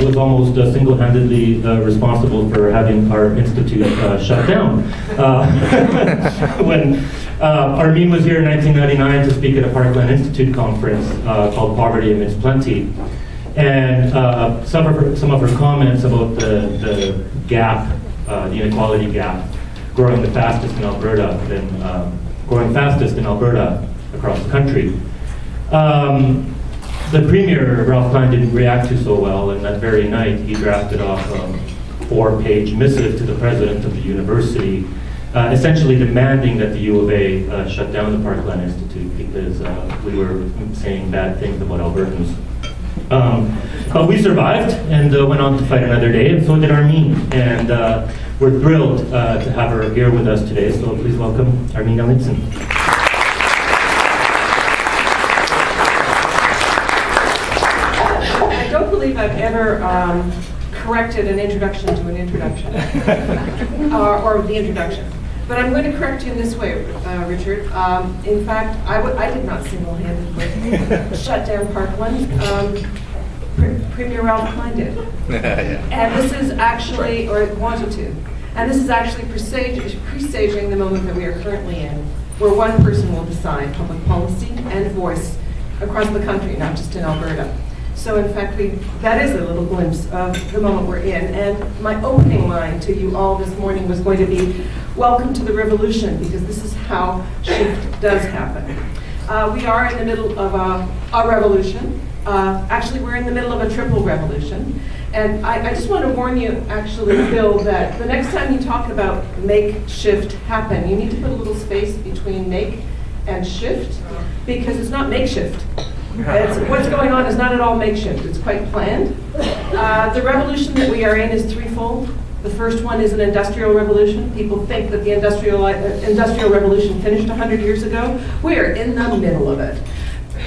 was almost single-handedly responsible for having our institute shut down. When Armine was here in 1999 to speak at a Parkland Institute conference called Poverty Amidst Plenty, and some of her comments about the gap, the inequality gap, growing the fastest in Alberta, growing fastest in Alberta across the country. The Premier, Ralph Klein, didn't react to so well, and that very night he drafted off a 4-page missive to the president of the university, essentially demanding that the U of A shut down the Parkland Institute because we were saying bad things about Albertans. But we survived and went on to fight another day, and so did Armine. And we're thrilled to have her here with us today, so please welcome Armine Yalnizyan. I've ever corrected an introduction to an introduction, or the introduction. But I'm going to correct you in this way, Richard. In fact, I did not single-handedly shut down Parkland. Premier Ralph Klein did. And this is actually, or wanted to, and this is actually presaging the moment that we are currently in, where one person will decide public policy and voice across the country, not just in Alberta. So in fact, that is a little glimpse of the moment we're in. And my opening line to you all this morning was going to be, welcome to the revolution, because this is how shift does happen. We are in the middle of a revolution. Actually, we're in the middle of a triple revolution. And I just want to warn you, actually, Bill, that the next time you talk about make shift happen, you need to put a little space between make and shift, because it's not makeshift. What's going on is not at all makeshift, it's quite planned. The revolution that we are in is threefold. The first one is an industrial revolution. People think that the industrial revolution finished 100 years ago. We are in the middle of it.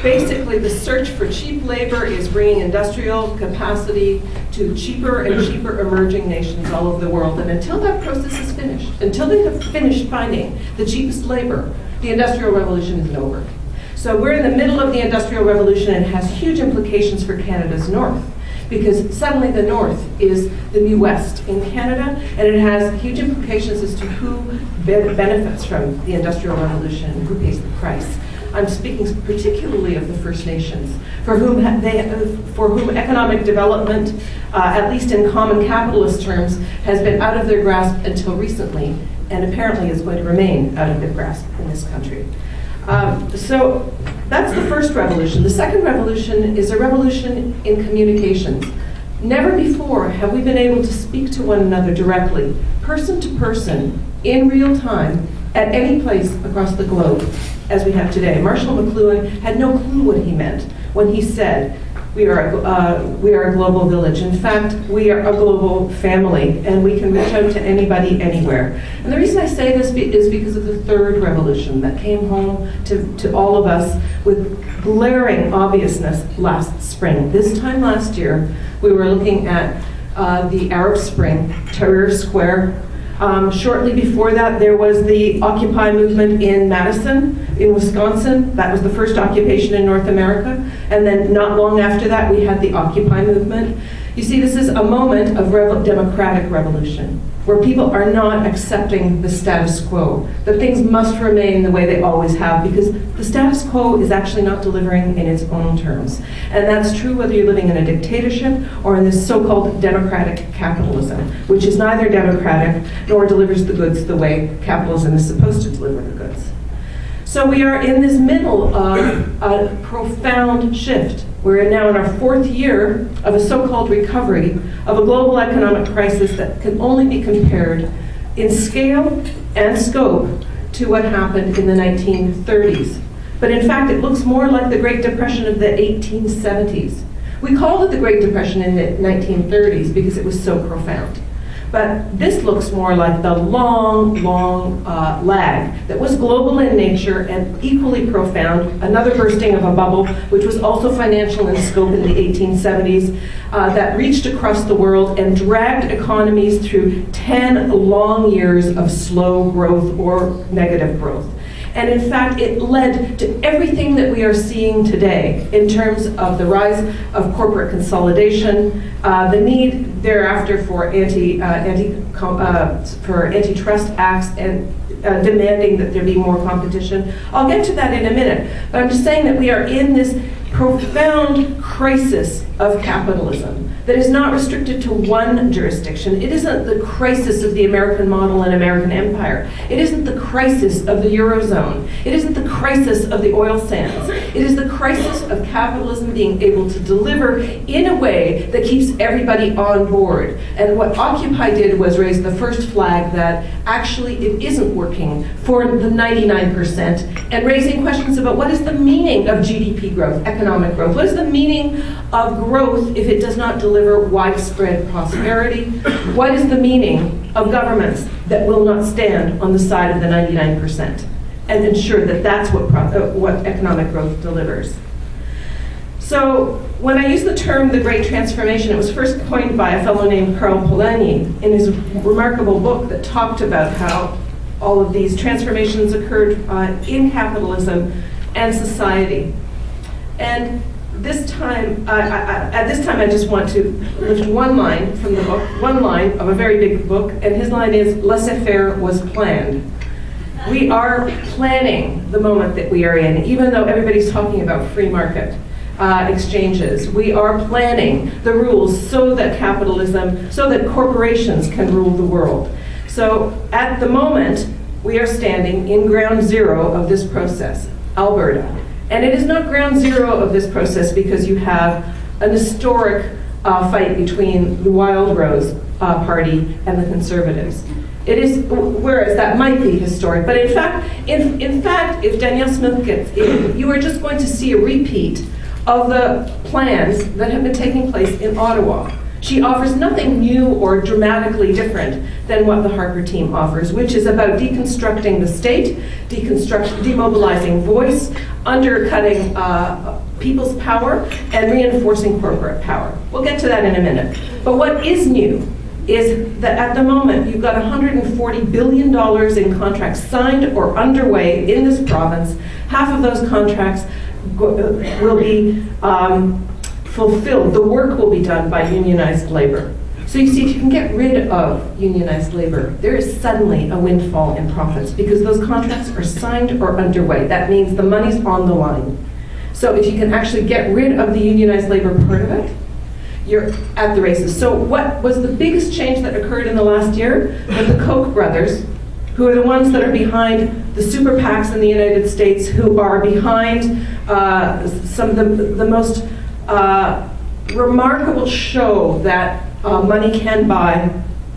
Basically, the search for cheap labor is bringing industrial capacity to cheaper and cheaper emerging nations all over the world. And until that process is finished, until they have finished finding the cheapest labor, the industrial revolution isn't over. So we're in the middle of the Industrial Revolution, and it has huge implications for Canada's north, because suddenly the north is the new west in Canada, and it has huge implications as to who benefits from the Industrial Revolution and who pays the price. I'm speaking particularly of the First Nations, for whom economic development, at least in common capitalist terms, has been out of their grasp until recently, and apparently is going to remain out of their grasp in this country. So that's the first revolution. The second revolution is a revolution in communications. Never before have we been able to speak to one another directly, person to person, in real time, at any place across the globe, as we have today. Marshall McLuhan had no clue what he meant when he said, we are a global village. In fact, we are a global family, and we can reach out to anybody, anywhere. And the reason I say this is because of the third revolution that came home to all of us with glaring obviousness last spring. This time last year, we were looking at the Arab Spring, Tahrir Square. Shortly before that, there was the Occupy movement in Madison, in Wisconsin. That was the first occupation in North America. And then not long after that, we had the Occupy movement. You see, this is a moment of democratic revolution, where people are not accepting the status quo, that things must remain the way they always have, because the status quo is actually not delivering in its own terms. And that's true whether you're living in a dictatorship or in this so-called democratic capitalism, which is neither democratic nor delivers the goods the way capitalism is supposed to deliver the goods. So we are in this middle of a profound shift. We're now in our fourth year of a so-called recovery of a global economic crisis that can only be compared in scale and scope to what happened in the 1930s. But in fact, it looks more like the Great Depression of the 1870s. We called it the Great Depression in the 1930s because it was so profound. But this looks more like the long lag that was global in nature and equally profound, another bursting of a bubble, which was also financial in scope in the 1870s, that reached across the world and dragged economies through 10 long years of slow growth or negative growth. And in fact, it led to everything that we are seeing today in terms of the rise of corporate consolidation, the need thereafter for antitrust acts and demanding that there be more competition. I'll get to that in a minute, but I'm just saying that we are in this profound crisis of capitalism that is not restricted to one jurisdiction. It isn't the crisis of the American model and American empire. It isn't the crisis of the Eurozone. It isn't the crisis of the oil sands. It is the crisis of capitalism being able to deliver in a way that keeps everybody on board. And what Occupy did was raise the first flag that actually it isn't working for the 99%, and raising questions about what is the meaning of GDP growth, economic growth? What is the meaning of growth if it does not deliver widespread prosperity? What is the meaning of governments that will not stand on the side of the 99% and ensure that that's what economic growth delivers? So when I use the term the Great Transformation, it was first coined by a fellow named Karl Polanyi in his remarkable book that talked about how all of these transformations occurred in capitalism and society. And this time, at this time, I just want to lift one line from the book, one line of a very big book, and his line is, laissez-faire was planned. We are planning the moment that we are in, even though everybody's talking about free market exchanges. We are planning the rules so that capitalism, so that corporations can rule the world. So at the moment, we are standing in ground zero of this process, Alberta. And it is not ground zero of this process because you have an historic fight between the Wild Rose Party and the Conservatives. It is, whereas that might be historic, but in fact, if Danielle Smith gets in, you are just going to see a repeat of the plans that have been taking place in Ottawa. She offers nothing new or dramatically different than what the Harper team offers, which is about deconstructing the state, demobilizing voice, undercutting people's power, and reinforcing corporate power. We'll get to that in a minute. But what is new is that at the moment, you've got $140 billion in contracts signed or underway in this province. Half of those contracts will be fulfilled. The work will be done by unionized labor. So you see, if you can get rid of unionized labor, there is suddenly a windfall in profits because those contracts are signed or underway. That means the money's on the line. So if you can actually get rid of the unionized labor part of it, you're at the races. So what was the biggest change that occurred in the last year? That the Koch brothers, who are the ones that are behind the super PACs in the United States, who are behind some of the most remarkable show that money can buy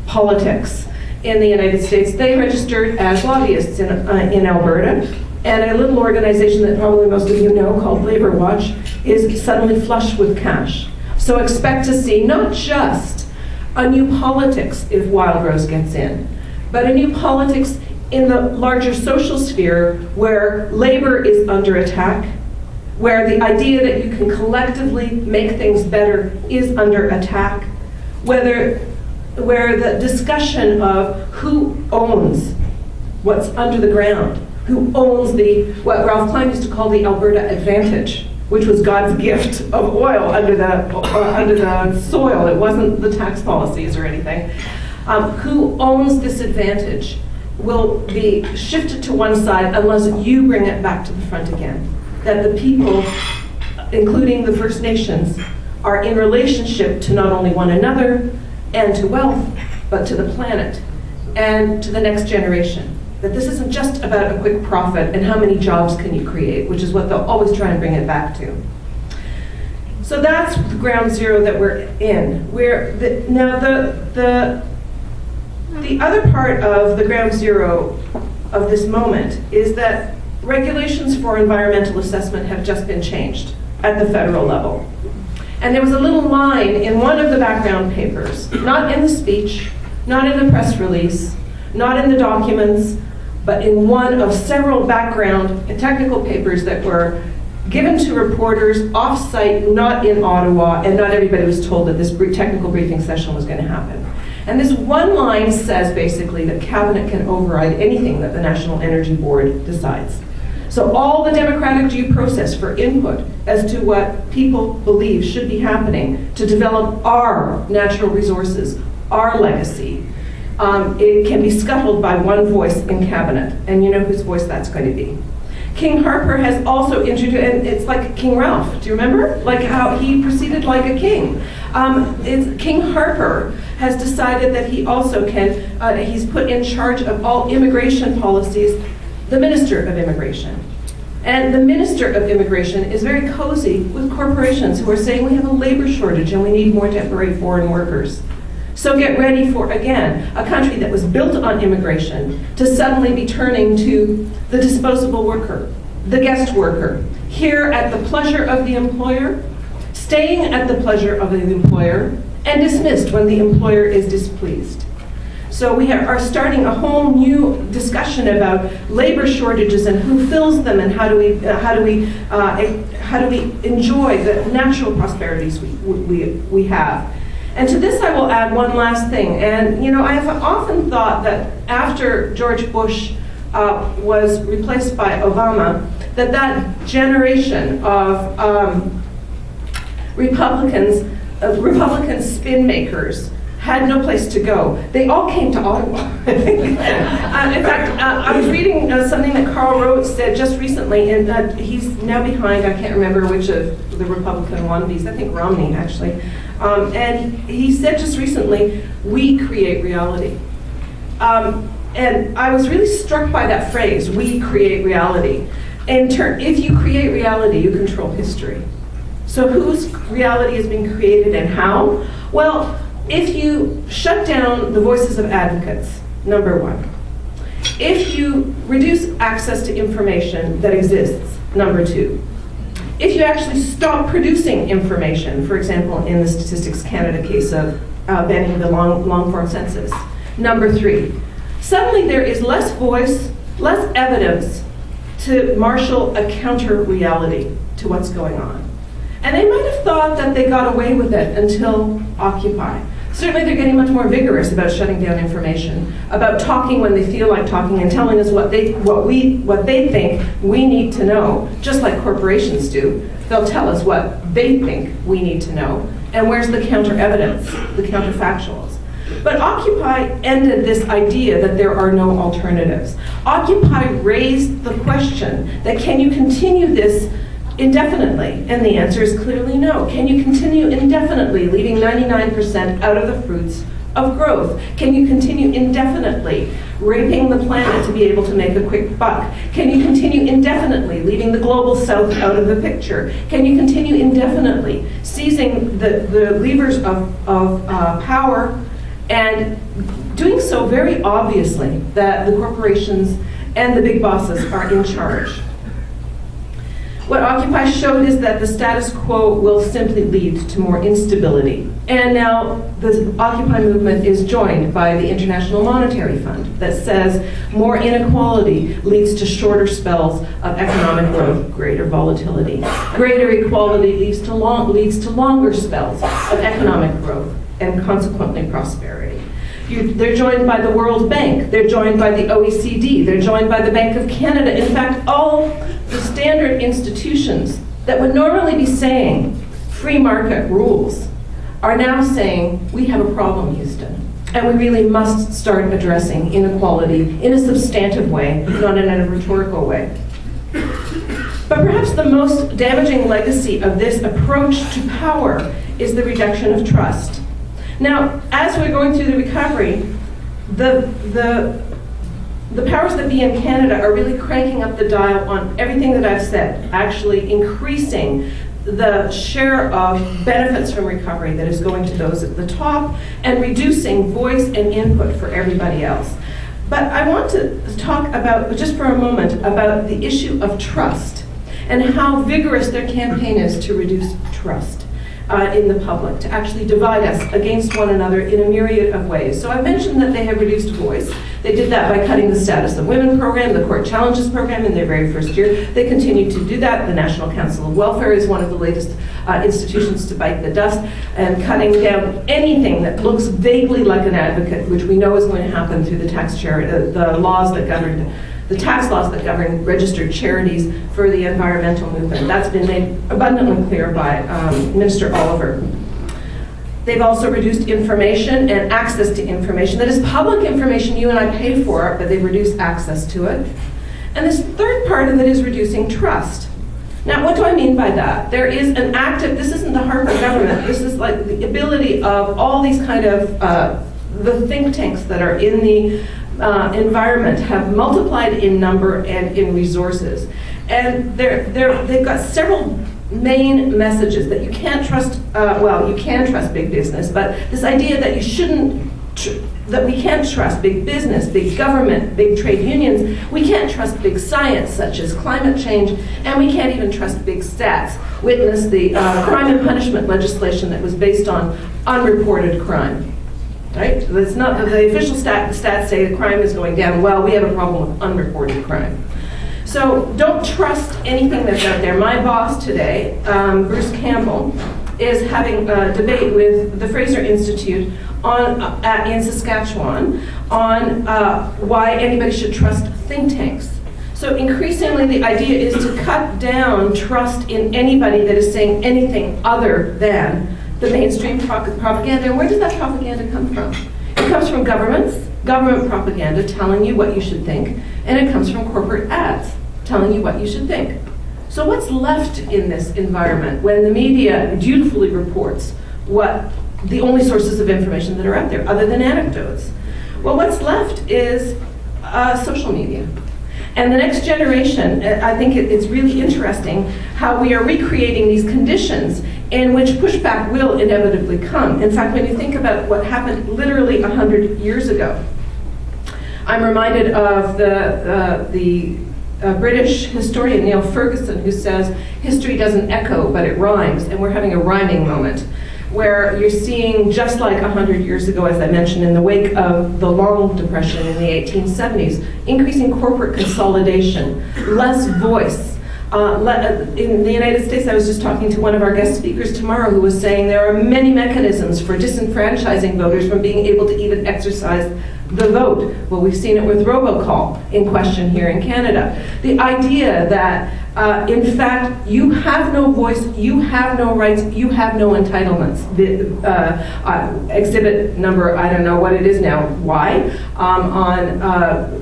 politics in the United States. They registered as lobbyists in Alberta, and a little organization that probably most of you know called Labor Watch is suddenly flush with cash. So expect to see not just a new politics if Wild Rose gets in, but a new politics in the larger social sphere where labor is under attack, where the idea that you can collectively make things better is under attack, where the discussion of who owns what's under the ground, who owns what Ralph Klein used to call the Alberta advantage, which was God's gift of oil under the soil. It wasn't the tax policies or anything. Who owns this advantage will be shifted to one side unless you bring it back to the front again. That the people, including the First Nations, are in relationship to not only one another and to wealth, but to the planet and to the next generation. That this isn't just about a quick profit and how many jobs can you create, which is what they'll always try and bring it back to. So that's the ground zero that we're in. Now the other part of the ground zero of this moment is that regulations for environmental assessment have just been changed at the federal level. And there was a little line in one of the background papers, not in the speech, not in the press release, not in the documents, but in one of several background and technical papers that were given to reporters off-site, not in Ottawa, and not everybody was told that this technical briefing session was going to happen. And this one line says basically that Cabinet can override anything that the National Energy Board decides. So all the democratic due process for input as to what people believe should be happening to develop our natural resources, our legacy, it can be scuttled by one voice in Cabinet. And you know whose voice that's going to be. King Harper has also introduced, and it's like King Ralph, do you remember? Like how he proceeded like a king. King Harper has decided that he also can, he's put in charge of all immigration policies, the Minister of Immigration. And the Minister of Immigration is very cozy with corporations who are saying we have a labor shortage and we need more temporary foreign workers. So get ready for, again, a country that was built on immigration to suddenly be turning to the disposable worker, the guest worker, here at the pleasure of the employer, staying at the pleasure of the employer, and dismissed when the employer is displeased. So we are starting a whole new discussion about labor shortages and who fills them and how do we enjoy the natural prosperities we have. And to this I will add one last thing. And you know, I have often thought that after George Bush was replaced by Obama, that generation of Republican spin makers had no place to go. They all came to Ottawa. In fact, I was reading something that Carl Rhodes said just recently, and he's now behind, I can't remember which of the Republican wannabes, I think Romney actually. And he said just recently, we create reality. And I was really struck by that phrase, we create reality. If you create reality, you control history. So whose reality is being created and how? Well, if you shut down the voices of advocates, number one. If you reduce access to information that exists, number two. If you actually stop producing information, for example, in the Statistics Canada case of banning the long-form census, number three. Suddenly there is less voice, less evidence to marshal a counter-reality to what's going on. And they might have thought that they got away with it until Occupy. Certainly they're getting much more vigorous about shutting down information, about talking when they feel like talking and telling us what they think we need to know, just like corporations do. They'll tell us what they think we need to know, and where's the counter-evidence, the counterfactuals. But Occupy ended this idea that there are no alternatives. Occupy raised the question that can you continue this indefinitely? And the answer is clearly no. Can you continue indefinitely, leaving 99% out of the fruits of growth? Can you continue indefinitely, raping the planet to be able to make a quick buck? Can you continue indefinitely, leaving the global south out of the picture? Can you continue indefinitely, seizing the levers of power and doing so very obviously that the corporations and the big bosses are in charge? What Occupy showed is that the status quo will simply lead to more instability. And now the Occupy movement is joined by the International Monetary Fund that says more inequality leads to shorter spells of economic growth, greater volatility. Greater equality leads to longer spells of economic growth and consequently prosperity. They're joined by the World Bank, they're joined by the OECD, they're joined by the Bank of Canada. In fact, all the standard institutions that would normally be saying free market rules are now saying we have a problem, Houston, and we really must start addressing inequality in a substantive way, not in a rhetorical way. But perhaps the most damaging legacy of this approach to power is the reduction of trust. Now, as we're going through the recovery, the powers that be in Canada are really cranking up the dial on everything that I've said, actually increasing the share of benefits from recovery that is going to those at the top and reducing voice and input for everybody else. But I want to talk about, just for a moment, about the issue of trust and how vigorous their campaign is to reduce trust. in the public, to actually divide us against one another in a myriad of ways. So I mentioned that they have reduced voice. They did that by cutting the Status of Women program, the Court Challenges program in their very first year. They continue to do that. The National Council of Welfare is one of the latest institutions to bite the dust, and cutting down anything that looks vaguely like an advocate, which we know is going to happen through the tax laws that govern the tax laws that govern registered charities for the environmental movement. That's been made abundantly clear by Minister Oliver. They've also reduced information and access to information. That is public information you and I pay for, but they've reduced access to it. And this third part of it is reducing trust. Now, what do I mean by that? There is an active, this isn't the Harper government, this is like the ability of all these kind of, the think tanks that are in the environment have multiplied in number and in resources. And they've got several main messages that you can't trust, well, you can trust big business, but this idea that you shouldn't, that we can't trust big business, big government, big trade unions, we can't trust big science such as climate change, and we can't even trust big stats. Witness the crime and punishment legislation that was based on unreported crime. Right? It's not the official stats say the crime is going down. Well, we have a problem with unreported crime. So don't trust anything that's out there. My boss today, Bruce Campbell, is having a debate with the Fraser Institute in Saskatchewan on why anybody should trust think tanks. So increasingly the idea is to cut down trust in anybody that is saying anything other than the mainstream propaganda. And where does that propaganda come from? It comes from governments, government propaganda telling you what you should think, and it comes from corporate ads telling you what you should think. So what's left in this environment when the media dutifully reports what the only sources of information that are out there, other than anecdotes? Well, what's left is social media. And the next generation, I think it's really interesting how we are recreating these conditions in which pushback will inevitably come. In fact, when you think about what happened literally 100 years ago, I'm reminded of the British historian Neil Ferguson, who says, history doesn't echo, but it rhymes, and we're having a rhyming moment, where you're seeing, just like 100 years ago, as I mentioned, in the wake of the long depression in the 1870s, increasing corporate consolidation, less voice. In the United States, I was just talking to one of our guest speakers tomorrow who was saying there are many mechanisms for disenfranchising voters from being able to even exercise the vote. Well, we've seen it with robocall in question here in Canada. The idea that, in fact, you have no voice, you have no rights, you have no entitlements. The exhibit number, I don't know what it is now, Y,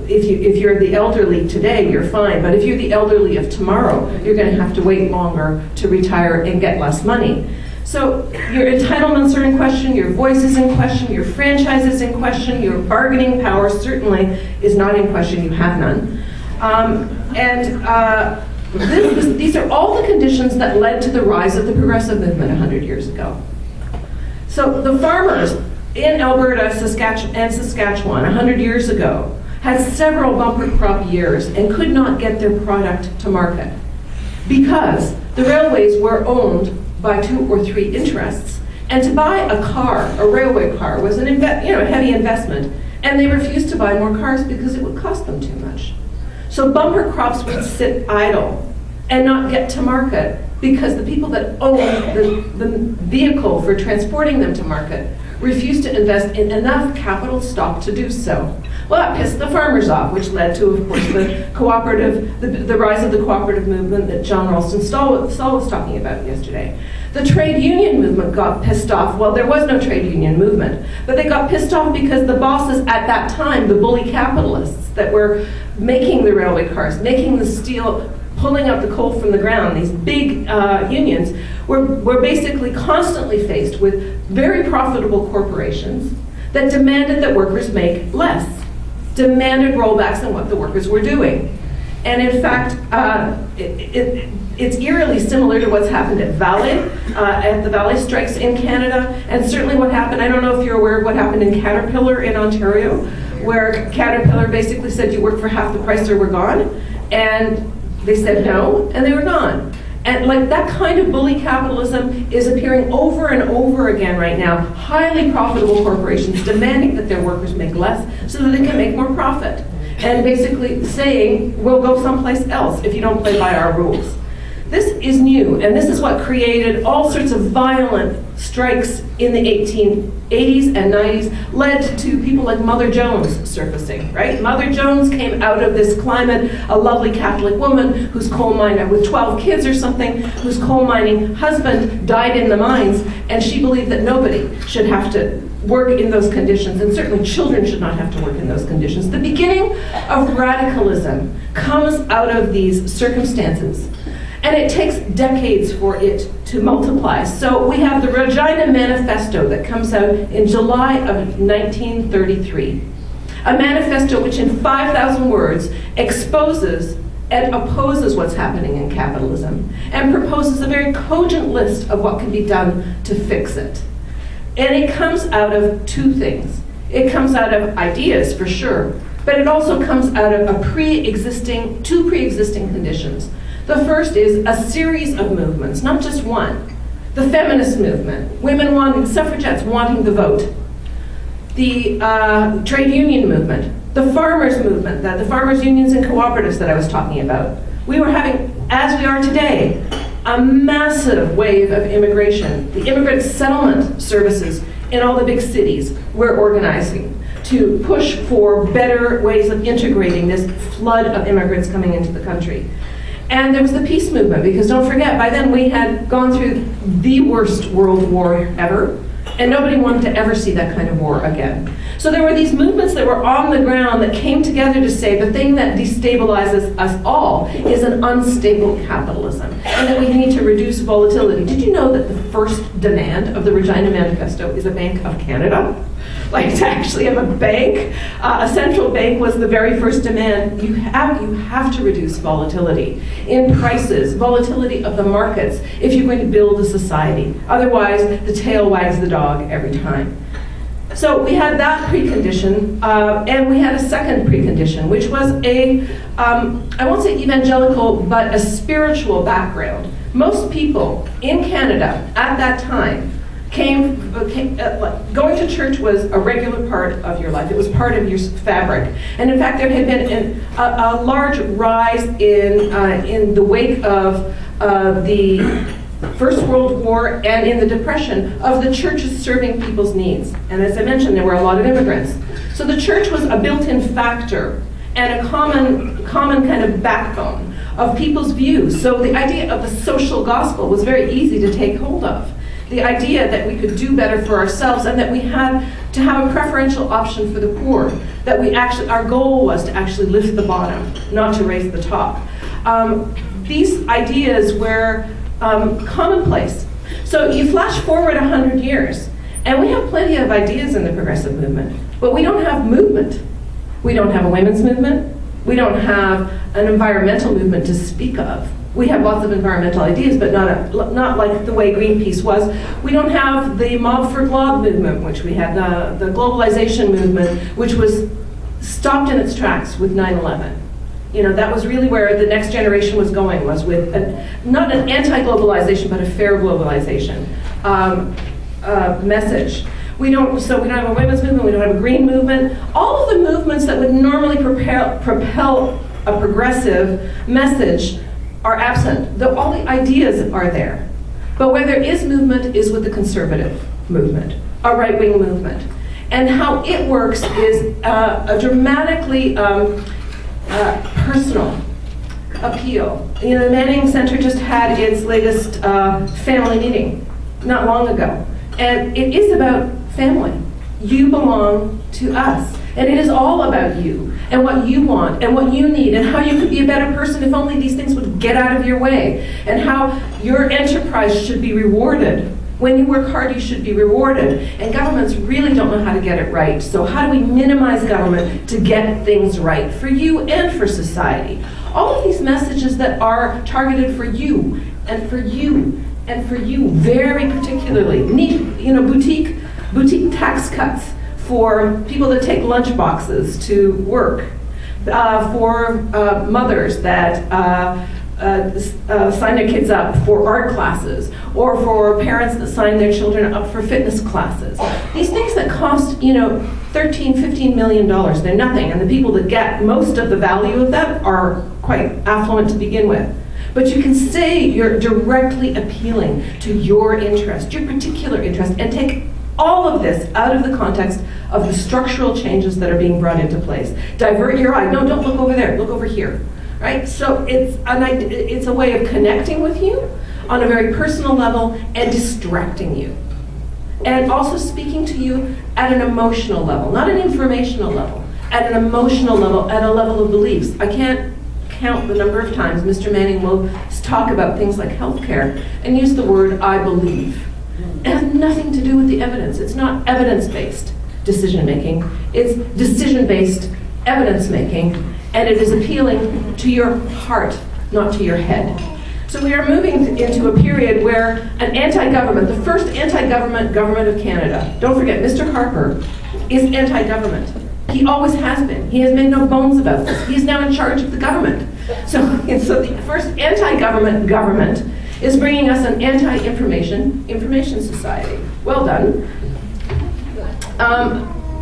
if you're the elderly today, you're fine, but if you're the elderly of tomorrow, you're going to have to wait longer to retire and get less money. So your entitlements are in question, your voice is in question, your franchise is in question, your bargaining power certainly is not in question, you have none. These are all the conditions that led to the rise of the progressive movement 100 years ago. So the farmers in Alberta and Saskatchewan 100 years ago had several bumper crop years and could not get their product to market because the railways were owned by 2 or 3 interests, and to buy a car, a railway car, was a heavy investment, and they refused to buy more cars because it would cost them too much. So bumper crops would sit idle and not get to market because the people that owned the vehicle for transporting them to market refused to invest in enough capital stock to do so. Well, that pissed the farmers off, which led to, of course, the rise of the cooperative movement that John Ralston Saul was talking about yesterday. The trade union movement got pissed off. Well, there was no trade union movement, but they got pissed off because the bosses at that time, the bully capitalists that were making the railway cars, making the steel, pulling out the coal from the ground, these big unions, were basically constantly faced with very profitable corporations that demanded that workers make less, demanded rollbacks on what the workers were doing. And in fact, it's eerily similar to what's happened at the Valley strikes in Canada, and certainly what happened, I don't know if you're aware of what happened in Caterpillar in Ontario, where Caterpillar basically said you work for half the price or we're gone, and they said no, and they were gone. And like that kind of bully capitalism is appearing over and over again right now. Highly profitable corporations demanding that their workers make less so that they can make more profit. And basically saying, we'll go someplace else if you don't play by our rules. This is new, and this is what created all sorts of violent strikes in the 1880s and 90s, led to people like Mother Jones surfacing, right? Mother Jones came out of this climate, a lovely Catholic woman whose coal miner with 12 kids or something, whose coal mining husband died in the mines, and she believed that nobody should have to work in those conditions, and certainly children should not have to work in those conditions. The beginning of radicalism comes out of these circumstances. And it takes decades for it to multiply. So we have the Regina Manifesto that comes out in July of 1933. A manifesto which in 5,000 words exposes and opposes what's happening in capitalism and proposes a very cogent list of what can be done to fix it. And it comes out of two things. It comes out of ideas, for sure, but it also comes out of two pre-existing conditions. The first is a series of movements, not just one. The feminist movement, suffragettes wanting the vote. The trade union movement, the farmers movement, the farmers unions and cooperatives that I was talking about. We were having, as we are today, a massive wave of immigration. The immigrant settlement services in all the big cities were organizing to push for better ways of integrating this flood of immigrants coming into the country. And there was the peace movement, because don't forget, by then we had gone through the worst world war ever, and nobody wanted to ever see that kind of war again. So there were these movements that were on the ground that came together to say the thing that destabilizes us all is an unstable capitalism, and that we need to reduce volatility. Did you know that the first demand of the Regina Manifesto is a Bank of Canada? Like to actually have a bank, a central bank was the very first demand. You have to reduce volatility in prices, volatility of the markets, if you're going to build a society. Otherwise, the tail wags the dog every time. So we had that precondition, and we had a second precondition, which was I won't say evangelical, but a spiritual background. Most people in Canada at that time going to church was a regular part of your life. It was part of your fabric. And in fact, there had been a large rise in the wake of the First World War and in the Depression of the churches serving people's needs. And as I mentioned, there were a lot of immigrants. So the church was a built-in factor and a common kind of backbone of people's views. So the idea of the social gospel was very easy to take hold of. The idea that we could do better for ourselves and that we had to have a preferential option for the poor, that our goal was to actually lift the bottom, not to raise the top. These ideas were commonplace. So you flash forward 100 years, and we have plenty of ideas in the progressive movement, but we don't have movement. We don't have a women's movement. We don't have an environmental movement to speak of. We have lots of environmental ideas, but not like the way Greenpeace was. We don't have the Mob for Glob movement, which we had, the globalization movement, which was stopped in its tracks with 9/11. That was really where the next generation was going, was with not an anti-globalization, but a fair globalization message. We don't have a women's movement, we don't have a green movement. All of the movements that would normally propel a progressive message are absent. All the ideas are there. But where there is movement is with the conservative movement, a right-wing movement. And how it works is a dramatically personal appeal. The Manning Center just had its latest family meeting not long ago. And it is about family. You belong to us. And it is all about you and what you want and what you need and how you could be a better person if only these things would get out of your way, and how your enterprise should be rewarded. When you work hard, you should be rewarded. And governments really don't know how to get it right. So how do we minimize government to get things right for you and for society? All of these messages that are targeted for you and for you and for you very particularly. Boutique tax cuts for people that take lunch boxes to work, for mothers that sign their kids up for art classes, or for parents that sign their children up for fitness classes. These things that cost, $13, $15 million, they're nothing, and the people that get most of the value of that are quite affluent to begin with. But you can say you're directly appealing to your interest, your particular interest, and take all of this out of the context of the structural changes that are being brought into place. Divert your eye. No, don't look over there. Look over here. Right? So it's a way of connecting with you on a very personal level and distracting you. And also speaking to you at an emotional level, not an informational level, at an emotional level, at a level of beliefs. I can't count the number of times Mr. Manning will talk about things like healthcare and use the word "I believe." It has nothing to do with the evidence. It's not evidence-based decision-making. It's decision-based evidence-making, and it is appealing to your heart, not to your head. So we are moving into a period where an anti-government, the first anti-government government of Canada, don't forget, Mr. Harper is anti-government. He always has been. He has made no bones about this. He is now in charge of the government. So the first anti-government government is bringing us an information society. Well done.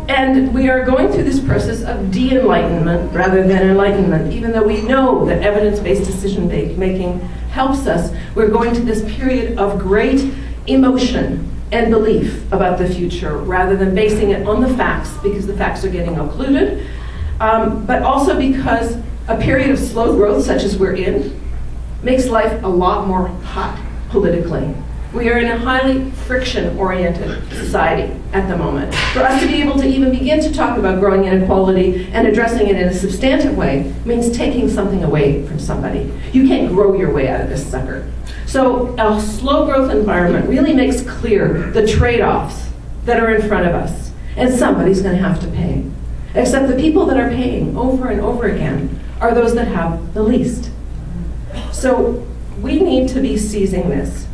And we are going through this process of de-enlightenment rather than enlightenment. Even though we know that evidence-based decision-making helps us, we're going to this period of great emotion and belief about the future rather than basing it on the facts, because the facts are getting occluded, but also because a period of slow growth such as we're in makes life a lot more hot politically. We are in a highly friction-oriented society at the moment. For us to be able to even begin to talk about growing inequality and addressing it in a substantive way means taking something away from somebody. You can't grow your way out of this sucker. So a slow growth environment really makes clear the trade-offs that are in front of us, and somebody's going to have to pay. Except the people that are paying over and over again are those that have the least. So we need to be seizing this.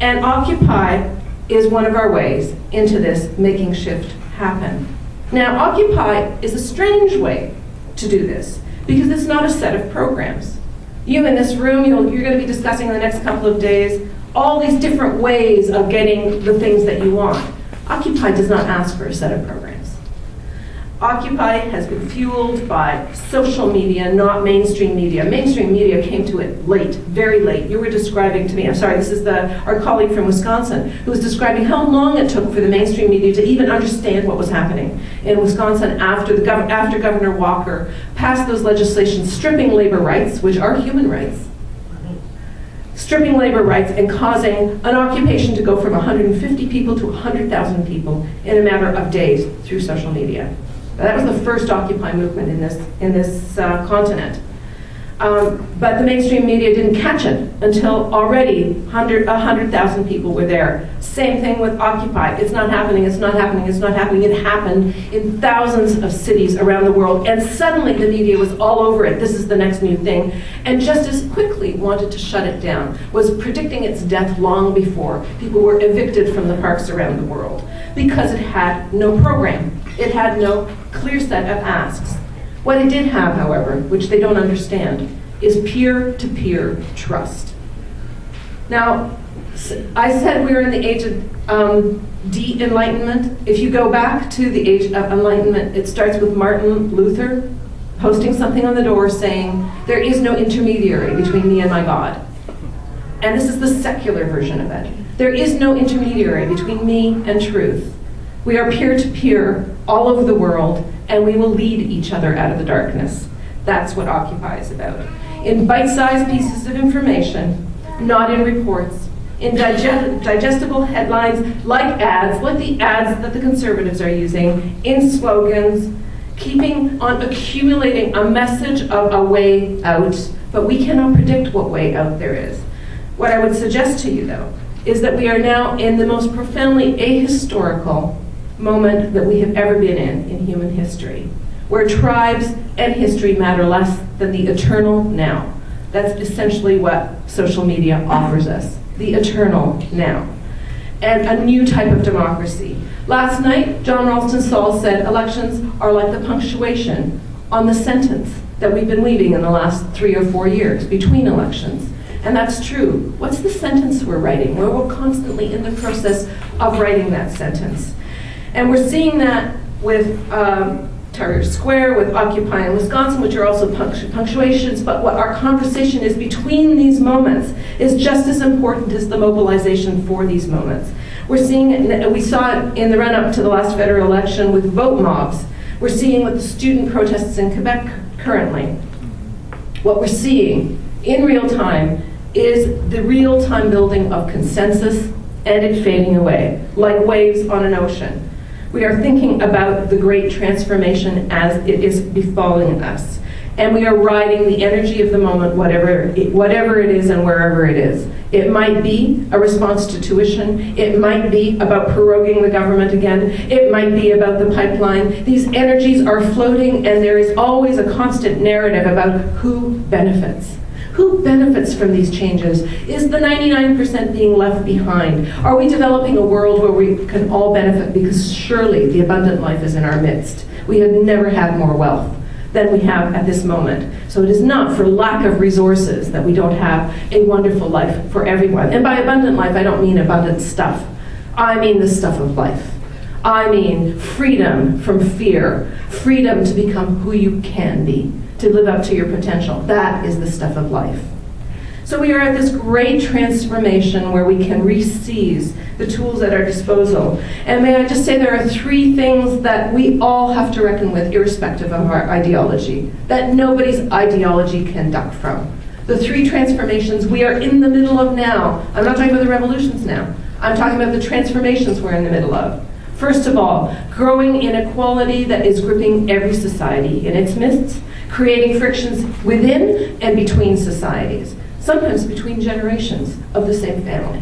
And Occupy is one of our ways into this making shift happen. Now, Occupy is a strange way to do this because it's not a set of programs. You in this room, you're going to be discussing in the next couple of days all these different ways of getting the things that you want. Occupy does not ask for a set of programs. Occupy has been fueled by social media, not mainstream media. Mainstream media came to it late, very late. You were describing to me, I'm sorry, this is our colleague from Wisconsin, who was describing how long it took for the mainstream media to even understand what was happening in Wisconsin after Governor Walker passed those legislations stripping labor rights, which are human rights, stripping labor rights and causing an occupation to go from 150 people to 100,000 people in a matter of days through social media. That was the first Occupy movement in this continent. But the mainstream media didn't catch it until already 100,000 people were there. Same thing with Occupy. It's not happening, it's not happening, it's not happening. It happened in thousands of cities around the world, and suddenly the media was all over it. This is the next new thing. And just as quickly wanted to shut it down, was predicting its death long before people were evicted from the parks around the world, because it had no program. It had no clear set of asks. What it did have, however, which they don't understand, is peer-to-peer trust. Now, I said we were in the age of de-enlightenment. If you go back to the age of enlightenment, it starts with Martin Luther posting something on the door saying, "There is no intermediary between me and my God." And this is the secular version of it. There is no intermediary between me and truth. We are peer-to-peer all over the world, and we will lead each other out of the darkness. That's what Occupy is about. In bite-sized pieces of information, not in reports, in digestible headlines, like ads, like the ads that the Conservatives are using, in slogans, keeping on accumulating a message of a way out, but we cannot predict what way out there is. What I would suggest to you, though, is that we are now in the most profoundly ahistorical moment that we have ever been in human history, where tribes and history matter less than the eternal now. That's essentially what social media offers us, the eternal now, and a new type of democracy. Last night, John Ralston Saul said elections are like the punctuation on the sentence that we've been leading in the last 3 or 4 years between elections. And that's true. What's the sentence we're writing? Well, we're constantly in the process of writing that sentence. And we're seeing that with Tahrir Square, with Occupy in Wisconsin, which are also punctuations, but what our conversation is between these moments is just as important as the mobilization for these moments. We're seeing it, we saw it in the run-up to the last federal election with vote mobs. We're seeing with the student protests in Quebec currently. What we're seeing in real time is the real-time building of consensus and it fading away, like waves on an ocean. We are thinking about the great transformation as it is befalling us. And we are riding the energy of the moment, whatever it is and wherever it is. It might be a response to tuition. It might be about proroguing the government again. It might be about the pipeline. These energies are floating, and there is always a constant narrative about who benefits. Who benefits from these changes? Is the 99% being left behind? Are we developing a world where we can all benefit? Because surely the abundant life is in our midst. We have never had more wealth than we have at this moment. So it is not for lack of resources that we don't have a wonderful life for everyone. And by abundant life, I don't mean abundant stuff. I mean the stuff of life. I mean freedom from fear, freedom to become who you can be, to live up to your potential. That is the stuff of life. So we are at this great transformation where we can re-seize the tools at our disposal. And may I just say there are 3 things that we all have to reckon with, irrespective of our ideology, that nobody's ideology can duck from. The 3 transformations we are in the middle of now. I'm not talking about the revolutions now. I'm talking about the transformations we're in the middle of. First of all, growing inequality that is gripping every society in its midst, creating frictions within and between societies, sometimes between generations of the same family.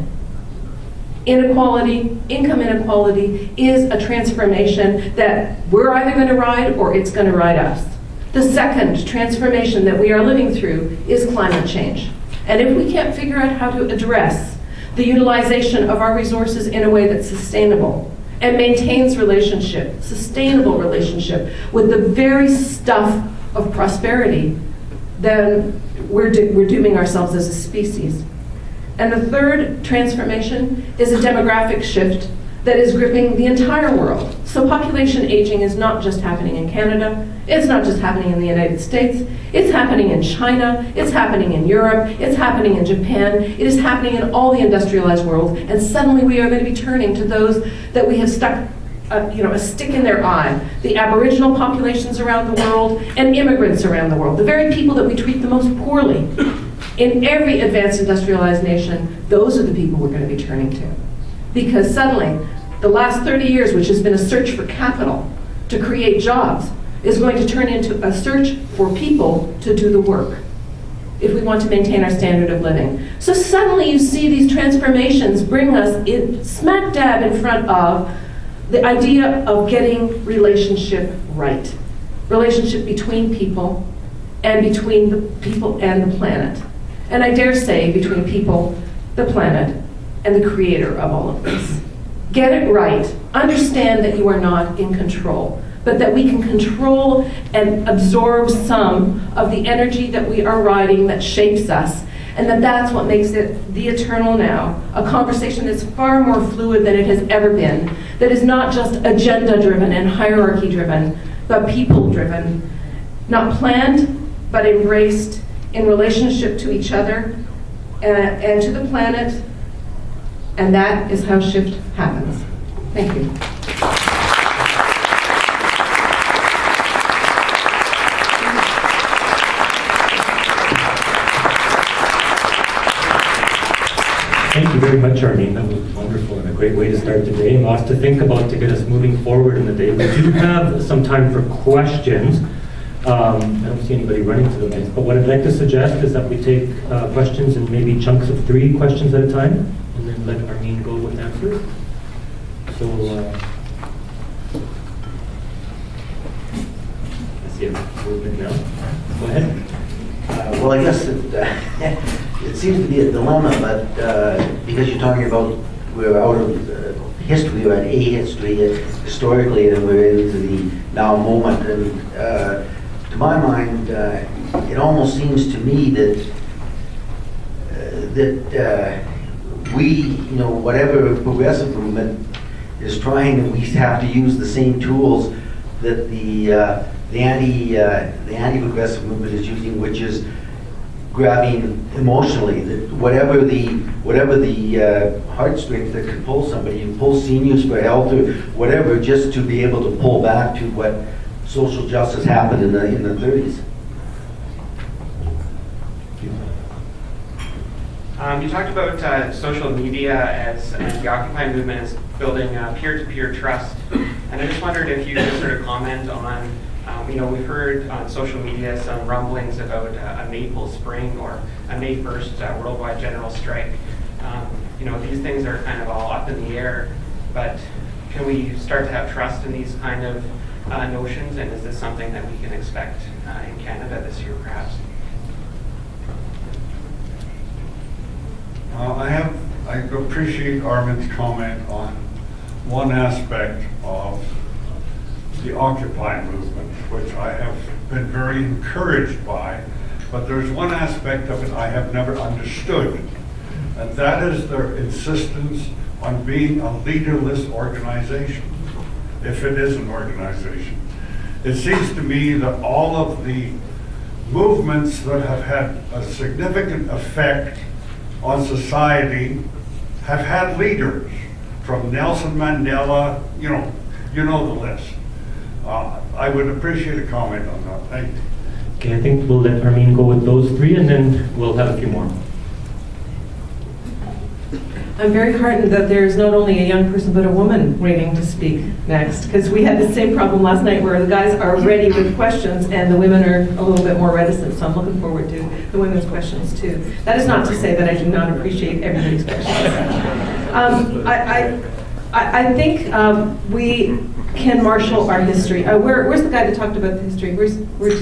Inequality, income inequality, is a transformation that we're either going to ride or it's going to ride us. The second transformation that we are living through is climate change. And if we can't figure out how to address the utilization of our resources in a way that's sustainable and maintains relationship, sustainable relationship with the very stuff of prosperity, then we're dooming ourselves as a species. And the third transformation is a demographic shift that is gripping the entire world. So population aging is not just happening in Canada, it's not just happening in the United States, it's happening in China, it's happening in Europe, it's happening in Japan, it is happening in all the industrialized world, and suddenly we are going to be turning to those that we have stuck a stick in their eye, the Aboriginal populations around the world and immigrants around the world, the very people that we treat the most poorly. In every advanced industrialized nation, those are the people we're going to be turning to. Because suddenly, the last 30 years, which has been a search for capital to create jobs, is going to turn into a search for people to do the work if we want to maintain our standard of living. So suddenly you see these transformations bring us in, smack dab in front of the idea of getting relationship right. Relationship between people and between the people and the planet. And I dare say between people, the planet, and the creator of all of this. Get it right. Understand that you are not in control, but that we can control and absorb some of the energy that we are riding that shapes us, and that's what makes it the eternal now, a conversation that's far more fluid than it has ever been, that is not just agenda-driven and hierarchy-driven, but people-driven, not planned, but embraced in relationship to each other and to the planet, and that is how shift happens. Thank you. Thank you very much, Armine. That was wonderful and a great way to start the day. Lots to think about to get us moving forward in the day. We do have some time for questions. I don't see anybody running to the mics, but what I'd like to suggest is that we take questions in maybe chunks of 3 questions at a time, and then let Armine go with answers. So, I see a movement now. Go ahead. Well, I guess it seems to be a dilemma, but because you're talking about we're out of history, we're at a history historically, and we're into the now moment, and to my mind, it almost seems to me that we, whatever progressive movement is trying, we have to use the same tools that the anti-progressive movement is using, which is grabbing emotionally. That whatever the heartstrings that could pull somebody, you pull seniors for health or whatever, just to be able to pull back to what social justice happened in the 30s. You talked about social media as the Occupy movement is building peer-to-peer trust, and I just wondered if you could sort of comment on, we've heard on social media some rumblings about a Maple Spring or a May 1st worldwide general strike. These things are kind of all up in the air, but can we start to have trust in these kind of notions, and is this something that we can expect in Canada this year, perhaps? I appreciate Armine's comment on one aspect of the Occupy movement, which I have been very encouraged by, but there's one aspect of it I have never understood, and that is their insistence on being a leaderless organization, if it is an organization. It seems to me that all of the movements that have had a significant effect on society have had leaders, from Nelson Mandela, you know the list. I would appreciate a comment on that. Thank you. Okay, I think we'll let Armine go with those three, and then we'll have a few more. I'm very heartened that there's not only a young person, but a woman waiting to speak next, because we had the same problem last night where the guys are ready with questions and the women are a little bit more reticent, so I'm looking forward to the women's questions too. That is not to say that I do not appreciate everybody's questions. I think we can marshal our history. Where's the guy that talked about the history? Where's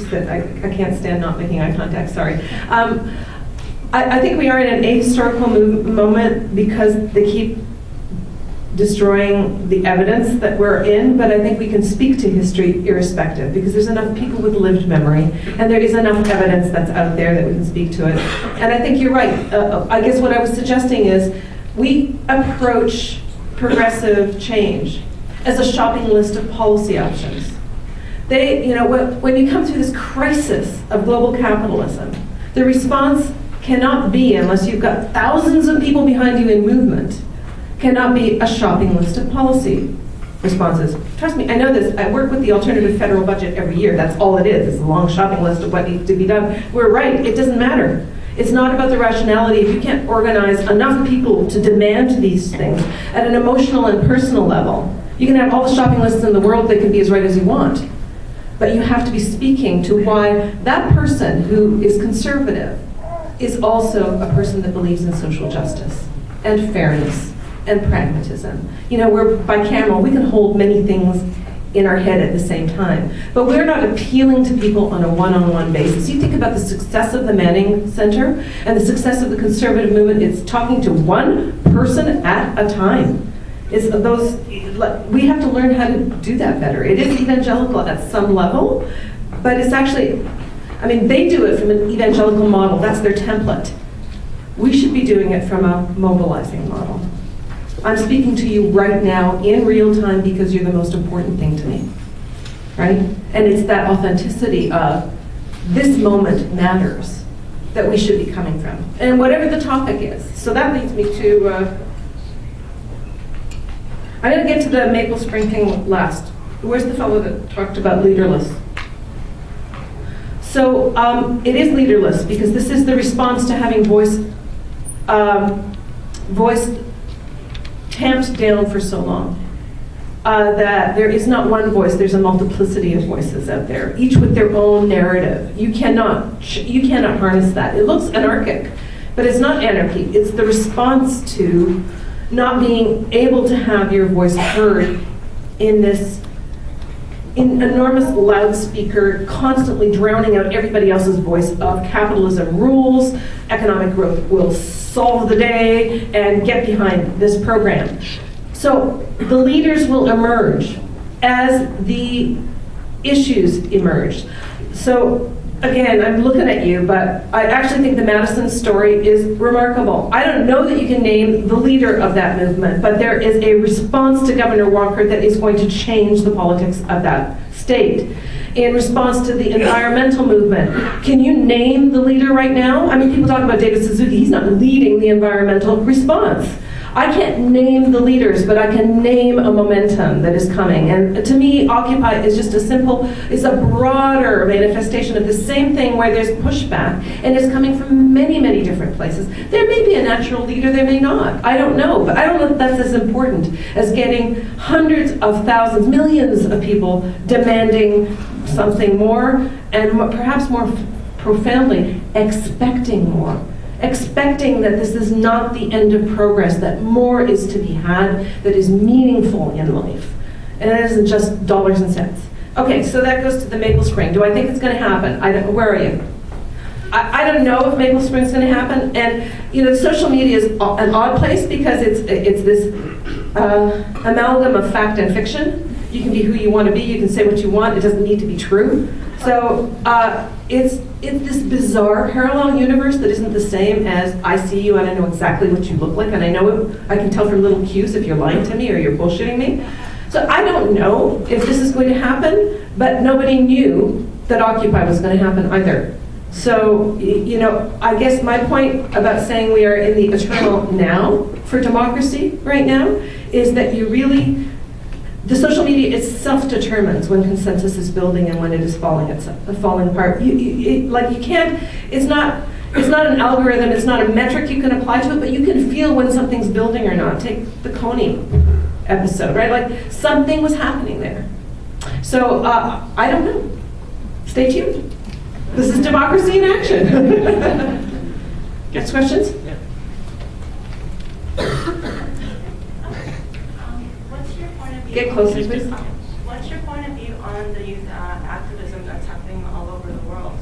that? I can't stand not making eye contact, sorry. I think we are in an ahistorical moment because they keep destroying the evidence that we're in, but I think we can speak to history irrespective because there's enough people with lived memory and there is enough evidence that's out there that we can speak to it. And I think you're right. I guess what I was suggesting is we approach progressive change as a shopping list of policy options. When you come through this crisis of global capitalism, the response cannot be, unless you've got thousands of people behind you in movement, cannot be a shopping list of policy responses. Trust me, I know this. I work with the alternative federal budget every year. That's all it is. It's a long shopping list of what needs to be done. We're right. It doesn't matter. It's not about the rationality. If you can't organize enough people to demand these things at an emotional and personal level, you can have all the shopping lists in the world. They can be as right as you want. But you have to be speaking to why that person who is conservative is also a person that believes in social justice and fairness and pragmatism. We're bicameral. We can hold many things in our head at the same time. But we're not appealing to people on a one-on-one basis. You think about the success of the Manning Center and the success of the conservative movement. It's talking to one person at a time. We have to learn how to do that better. It is evangelical at some level, but it's actually, they do it from an evangelical model. That's their template. We should be doing it from a mobilizing model. I'm speaking to you right now in real time because you're the most important thing to me, right? And it's that authenticity of this moment matters that we should be coming from, and whatever the topic is. So that leads me to, I'm going to get to the Maple Spring thing last. Where's the fellow that talked about leaderless? So it is leaderless because this is the response to having voice tamped down for so long. That there is not one voice, there's a multiplicity of voices out there, each with their own narrative. You cannot harness that. It looks anarchic, but it's not anarchy. It's the response to not being able to have your voice heard in this enormous loudspeaker, constantly drowning out everybody else's voice of capitalism rules, economic growth will solve the day, and get behind this program. So the leaders will emerge as the issues emerged. So again, I'm looking at you, but I actually think the Madison story is remarkable. I don't know that you can name the leader of that movement, but there is a response to Governor Walker that is going to change the politics of that state. In response to the environmental movement, can you name the leader right now? I mean, people talk about David Suzuki. He's not leading the environmental response. I can't name the leaders, but I can name a momentum that is coming. And to me, Occupy is just it's a broader manifestation of the same thing where there's pushback, and it's coming from many, many different places. There may be a natural leader, there may not. I don't know, but I don't know if that's as important as getting hundreds of thousands, millions of people demanding something more, and perhaps more profoundly, expecting more. Expecting that this is not the end of progress, that more is to be had, that is meaningful in life. And it isn't just dollars and cents. Okay, so that goes to the Maple Spring. Do I think it's going to happen? Where are you? I don't know if Maple Spring is going to happen. And you know, social media is an odd place because it's this amalgam of fact and fiction. You can be who you want to be. You can say what you want. It doesn't need to be true. So it's this bizarre parallel universe that isn't the same as I see you and I know exactly what you look like, and I can tell from little cues if you're lying to me or you're bullshitting me. So I don't know if this is going to happen, but nobody knew that Occupy was going to happen either. So, you know, I guess my point about saying we are in the eternal now for democracy right now is that the social media itself determines when consensus is building and when it is falling apart. It's not an algorithm, it's not a metric you can apply to it, but you can feel when something's building or not. Take the Coney episode, right? Like something was happening there. So I don't know. Stay tuned. This is democracy in action. Next questions? Yeah. Get closer, please. What's your point of view on the youth activism that's happening all over the world?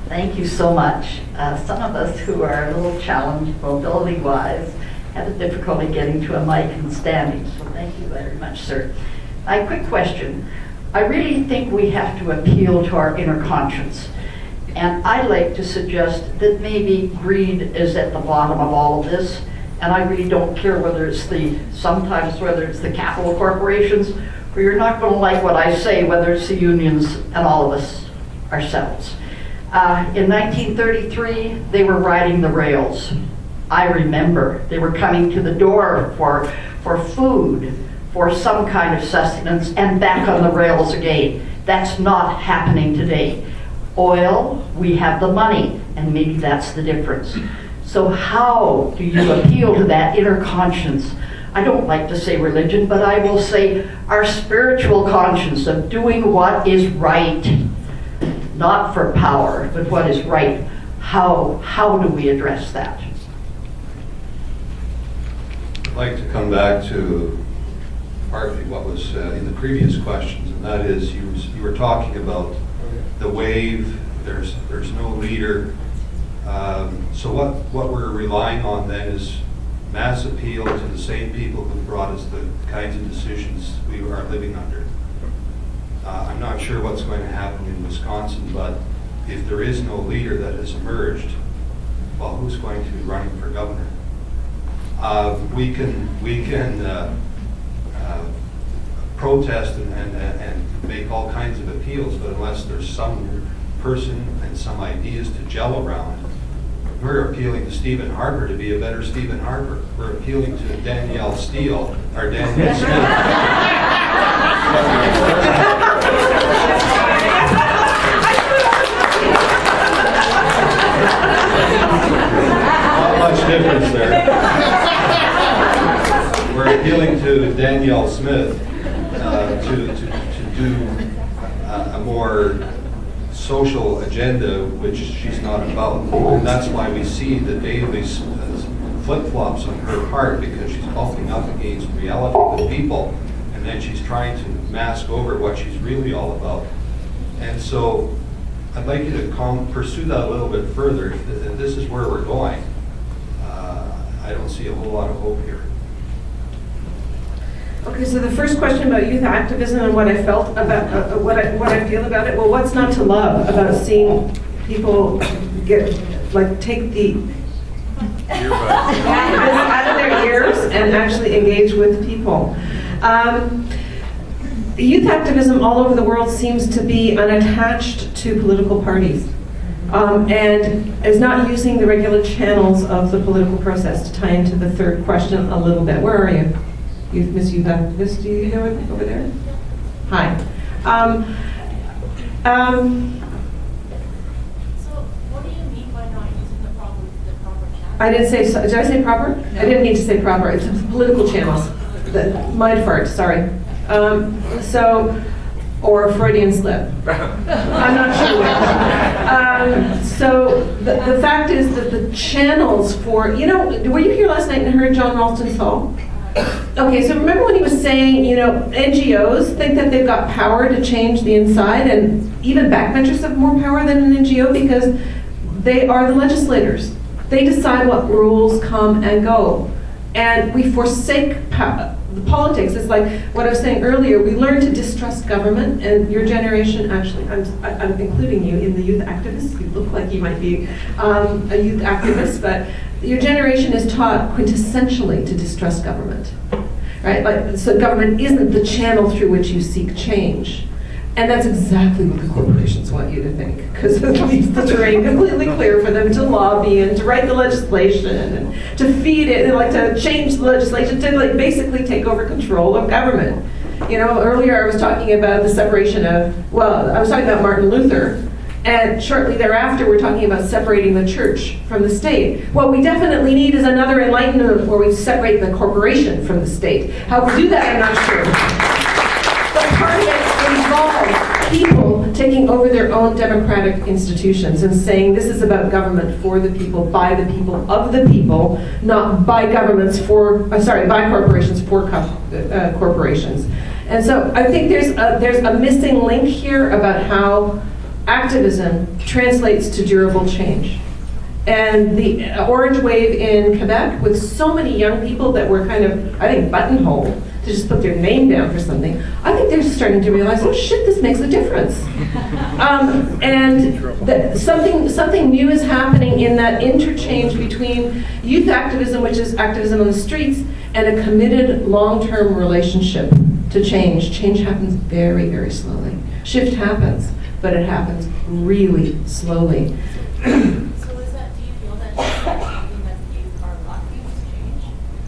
Thank you so much. Some of us who are a little challenged mobility-wise have a difficulty getting to a mic and standing, so thank you very much, sir. My quick question. I really think we have to appeal to our inner conscience. And I'd like to suggest that maybe greed is at the bottom of all of this. And I really don't care whether it's the capital corporations, or you're not going to like what I say, whether it's the unions and all of us ourselves. In 1933, they were riding the rails. I remember they were coming to the door for food, for some kind of sustenance, and back on the rails again. That's not happening today. Oil, we have the money, and maybe that's the difference. So how do you appeal to that inner conscience? I don't like to say religion, but I will say our spiritual conscience of doing what is right, not for power, but what is right. How do we address that? I'd like to come back to partly what was in the previous questions, and that is you were talking about the wave. There's no leader. So what we're relying on then is mass appeal to the same people who brought us the kinds of decisions we are living under. I'm not sure what's going to happen in Wisconsin, but if there is no leader that has emerged, well, who's going to be running for governor? We can protest and make all kinds of appeals, but unless there's some person and some ideas to gel around, we're appealing to Stephen Harper to be a better Stephen Harper. We're appealing to Danielle Steele, or Danielle Smith. Not much difference there. We're appealing to Danielle Smith to do a more social agenda, which she's not about. And that's why we see the daily flip-flops on her part, because she's bumping up against reality with people, and then she's trying to mask over what she's really all about. And so I'd like you to pursue that a little bit further. If this is where we're going, I don't see a whole lot of hope here. Okay, so the first question about youth activism and what I felt about, what I feel about it, well, what's not to love about seeing people take the activism out of their ears and actually engage with people? Youth activism all over the world seems to be unattached to political parties and is not using the regular channels of the political process. To tie into the third question a little bit. Where are you? Miss Youth Activist, do you know it over there? Hi. So what do you mean by not using the proper channel? I didn't say, did I say proper? No. I didn't mean to say proper. It's political channels. Mind fart, sorry. Or a Freudian slip. I'm not sure. So the fact is that the channels for, were you here last night and heard John Ralston's Hall? Okay, so remember when he was saying, NGOs think that they've got power to change the inside, and even backbenchers have more power than an NGO because they are the legislators. They decide what rules come and go. And we forsake the politics. It's like what I was saying earlier, we learn to distrust government, and your generation, actually, I'm including you in the youth activists. You look like you might be a youth activist, but your generation is taught quintessentially to distrust government, right? So government isn't the channel through which you seek change. And that's exactly what the corporations want you to think, because it leaves the terrain completely clear for them to lobby and to write the legislation and to feed it, and to change the legislation, to basically take over control of government. Earlier I was talking about the separation I was talking about Martin Luther, and shortly thereafter we're talking about separating the church from the state. What we definitely need is another enlightenment where we separate the corporation from the state. How we do that, I'm not sure. But part of it involves people taking over their own democratic institutions and saying this is about government for the people, by the people, of the people, not by governments by corporations for corporations. And so I think there's a missing link here about how activism translates to durable change. And the orange wave in Quebec, with so many young people that were kind of, I think, buttonholed to just put their name down for something, I think they're starting to realize, oh shit, this makes a difference. Something new is happening in that interchange between youth activism, which is activism on the streets, and a committed long-term relationship to change. Change happens very, very slowly. Shift happens, but it happens really slowly.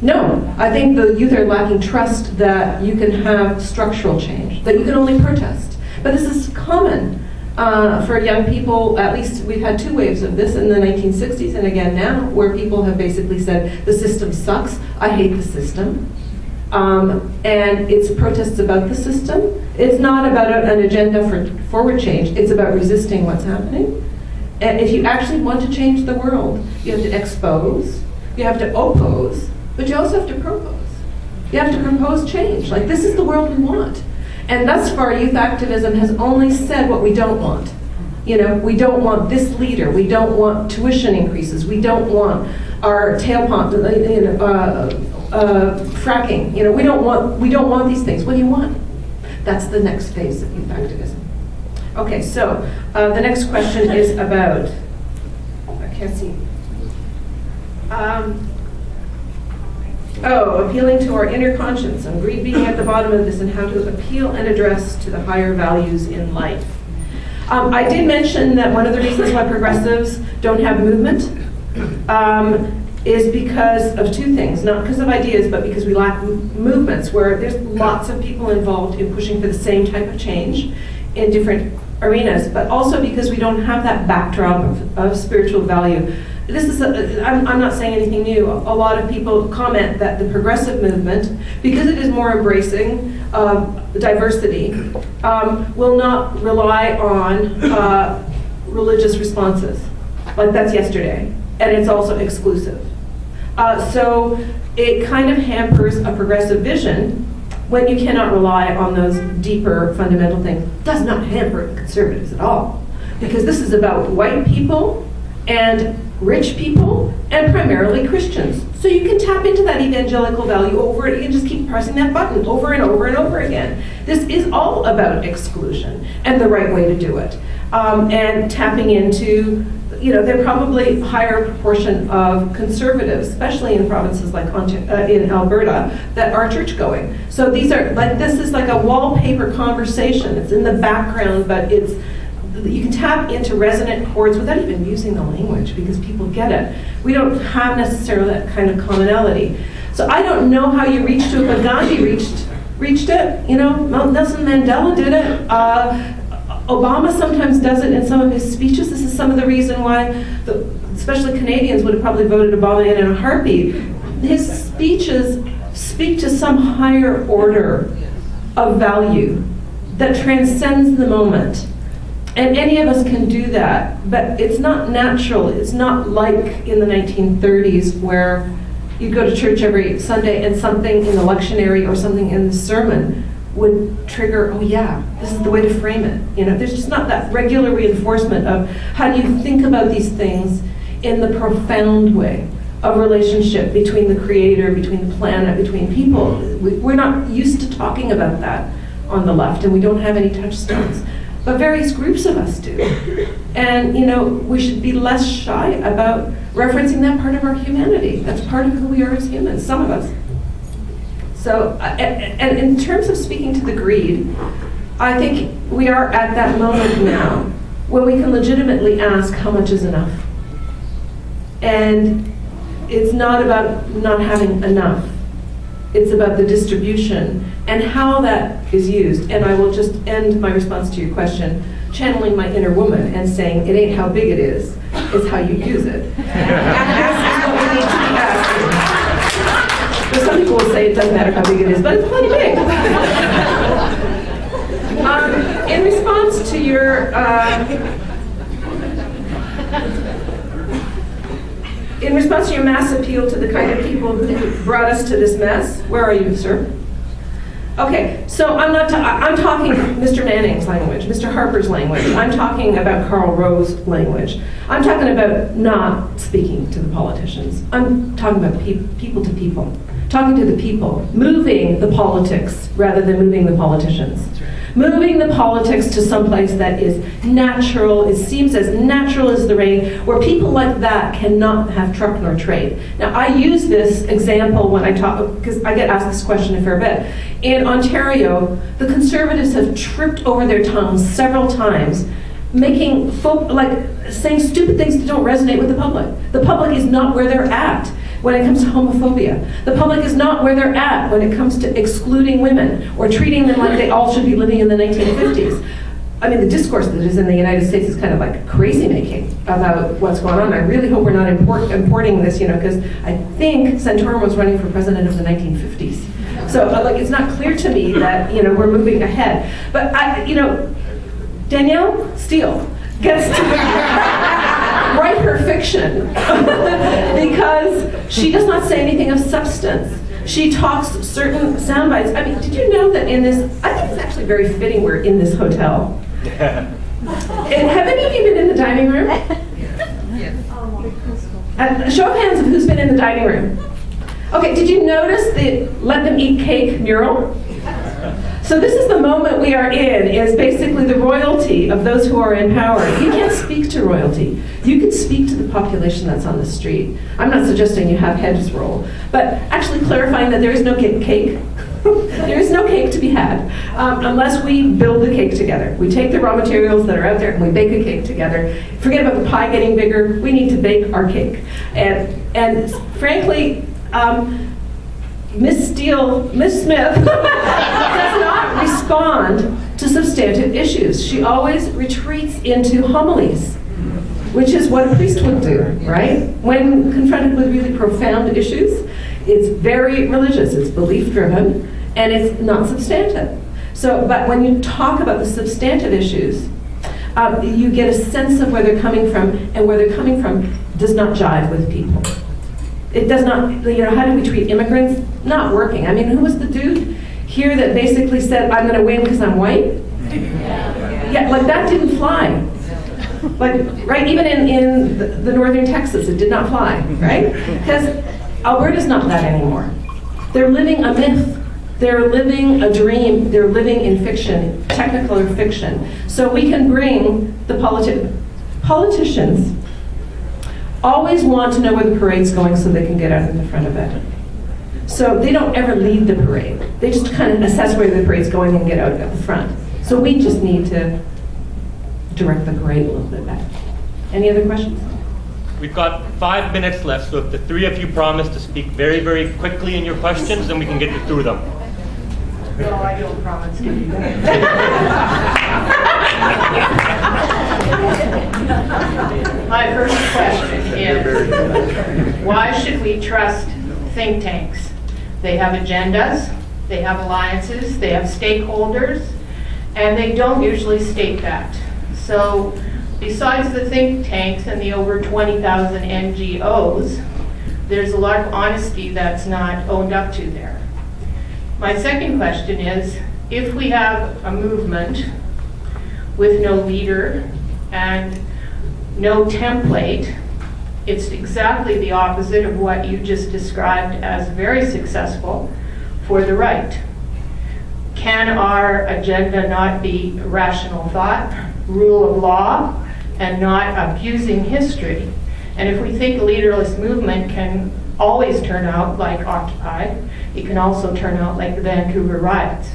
No, I think the youth are lacking trust that you can have structural change, that you can only protest. But this is common for young people. At least we've had two waves of this in the 1960s and again now, where people have basically said, the system sucks, I hate the system. And it's protests about the system. It's not about an agenda for forward change, it's about resisting what's happening. And if you actually want to change the world, you have to expose, you have to oppose, but you also have to propose. You have to propose change. Like, this is the world we want. And thus far, youth activism has only said what we don't want. We don't want this leader. We don't want tuition increases. We don't want our tailpump, fracking. We don't want these things. What do you want? That's the next phase of youth activism. Okay, so the next question is about, I can't see. Appealing to our inner conscience, and greed being at the bottom of this, and how to appeal and address to the higher values in life. I did mention that one of the reasons why progressives don't have movement is because of two things. Not because of ideas, but because we lack movements where there's lots of people involved in pushing for the same type of change in different arenas, but also because we don't have that backdrop of spiritual value. I'm not saying anything new. A lot of people comment that the progressive movement, because it is more embracing of diversity, will not rely on religious responses. Like, that's yesterday. And it's also exclusive. So it kind of hampers a progressive vision when you cannot rely on those deeper fundamental things. It does not hamper conservatives at all. because this is about white people and rich people and primarily Christians. So you can tap into that evangelical value over it. You can just keep pressing that button over and over and over again. This is all about exclusion and the right way to do it. And tapping into, there are probably a higher proportion of conservatives, especially in provinces like in Alberta, that are church-going. So this is like a wallpaper conversation. It's in the background, but you can tap into resonant chords without even using the language because people get it. We don't have necessarily that kind of commonality. So I don't know how you reached to it, but Gandhi reached it. Nelson Mandela did it. Obama sometimes does it in some of his speeches. This is some of the reason why, especially Canadians, would have probably voted Obama in a heartbeat. His speeches speak to some higher order of value that transcends the moment. And any of us can do that, but it's not natural. It's not like in the 1930s where you'd go to church every Sunday and something in the lectionary or something in the sermon would trigger, oh yeah, this is the way to frame it. There's just not that regular reinforcement of how do you think about these things in the profound way of relationship between the creator, between the planet, between people. We're not used to talking about that on the left, and we don't have any touchstones. But various groups of us do. And, we should be less shy about referencing that part of our humanity. That's part of who we are as humans, some of us. So, and in terms of speaking to the greed, I think we are at that moment now where we can legitimately ask how much is enough. And it's not about not having enough. It's about the distribution and how that is used. And I will just end my response to your question, channeling my inner woman and saying, it ain't how big it is, it's how you use it. And that's what we need to be asking. But some people will say it doesn't matter how big it is, but it's plenty big. In response to your, mass appeal to the kind of people who brought us to this mess, where are you, sir? Okay, so I'm talking Mr. Manning's language, Mr. Harper's language. I'm talking about Karl Rove's language. I'm talking about not speaking to the politicians. I'm talking about people to people, talking to the people, moving the politics rather than moving the politicians. Moving the politics to someplace that is natural, it seems as natural as the rain, where people like that cannot have truck nor trade. Now, I use this example when I talk, because I get asked this question a fair bit. In Ontario, the Conservatives have tripped over their tongues several times, making saying stupid things that don't resonate with the public. The public is not where they're at when it comes to homophobia. The public is not where they're at when it comes to excluding women or treating them like they all should be living in the 1950s. I mean, the discourse that is in the United States is kind of like crazy making about what's going on. I really hope we're not importing this, because I think Santorum was running for president of the 1950s. So it's not clear to me that, we're moving ahead. But Danielle Steele gets to write her fiction because she does not say anything of substance. She talks certain sound bites. I mean, did you know that in this, I think it's actually very fitting we're in this hotel. And have any of you been in the dining room? Show of hands of who's been in the dining room. Okay, did you notice the Let Them Eat Cake mural? So this is the moment we are in, is basically the royalty of those who are in power. You can't speak to royalty. You can speak to the population that's on the street. I'm not suggesting you have heads roll, but actually clarifying that there is no cake. There is no cake to be had unless we build the cake together. We take the raw materials that are out there and we bake a cake together. Forget about the pie getting bigger. We need to bake our cake. And frankly, Miss Smith does not respond to substantive issues. She always retreats into homilies, which is what a priest would do, right? When confronted with really profound issues, it's very religious, it's belief-driven, and it's not substantive. But when you talk about the substantive issues, you get a sense of where they're coming from, and where they're coming from does not jive with people. It does not, how do we treat immigrants? Not working. I mean, who was the dude here that basically said, I'm going to win because I'm white? Yeah, that didn't fly. Like, right, even in the northern Texas, it did not fly, right? Because Alberta's not that anymore. They're living a myth. They're living a dream. They're living in fiction, technicolor fiction. So we can bring the politicians always want to know where the parade's going so they can get out in the front of it. So they don't ever lead the parade. They just kind of assess where the parade's going and get out at the front. So we just need to direct the parade a little bit better. Any other questions? We've got 5 minutes left, so if the three of you promise to speak very, very quickly in your questions, then we can get through them. No, I don't promise to do that. My first question is, why should we trust think tanks? They have agendas, they have alliances, they have stakeholders, and they don't usually state that. So besides the think tanks and the over 20,000 NGOs, there's a lot of honesty that's not owned up to there. My second question is, if we have a movement with no leader and no template, it's exactly the opposite of what you just described as very successful for the right. Can our agenda not be rational thought, rule of law, and not abusing history? And if we think a leaderless movement can always turn out like Occupy, it can also turn out like the Vancouver riots.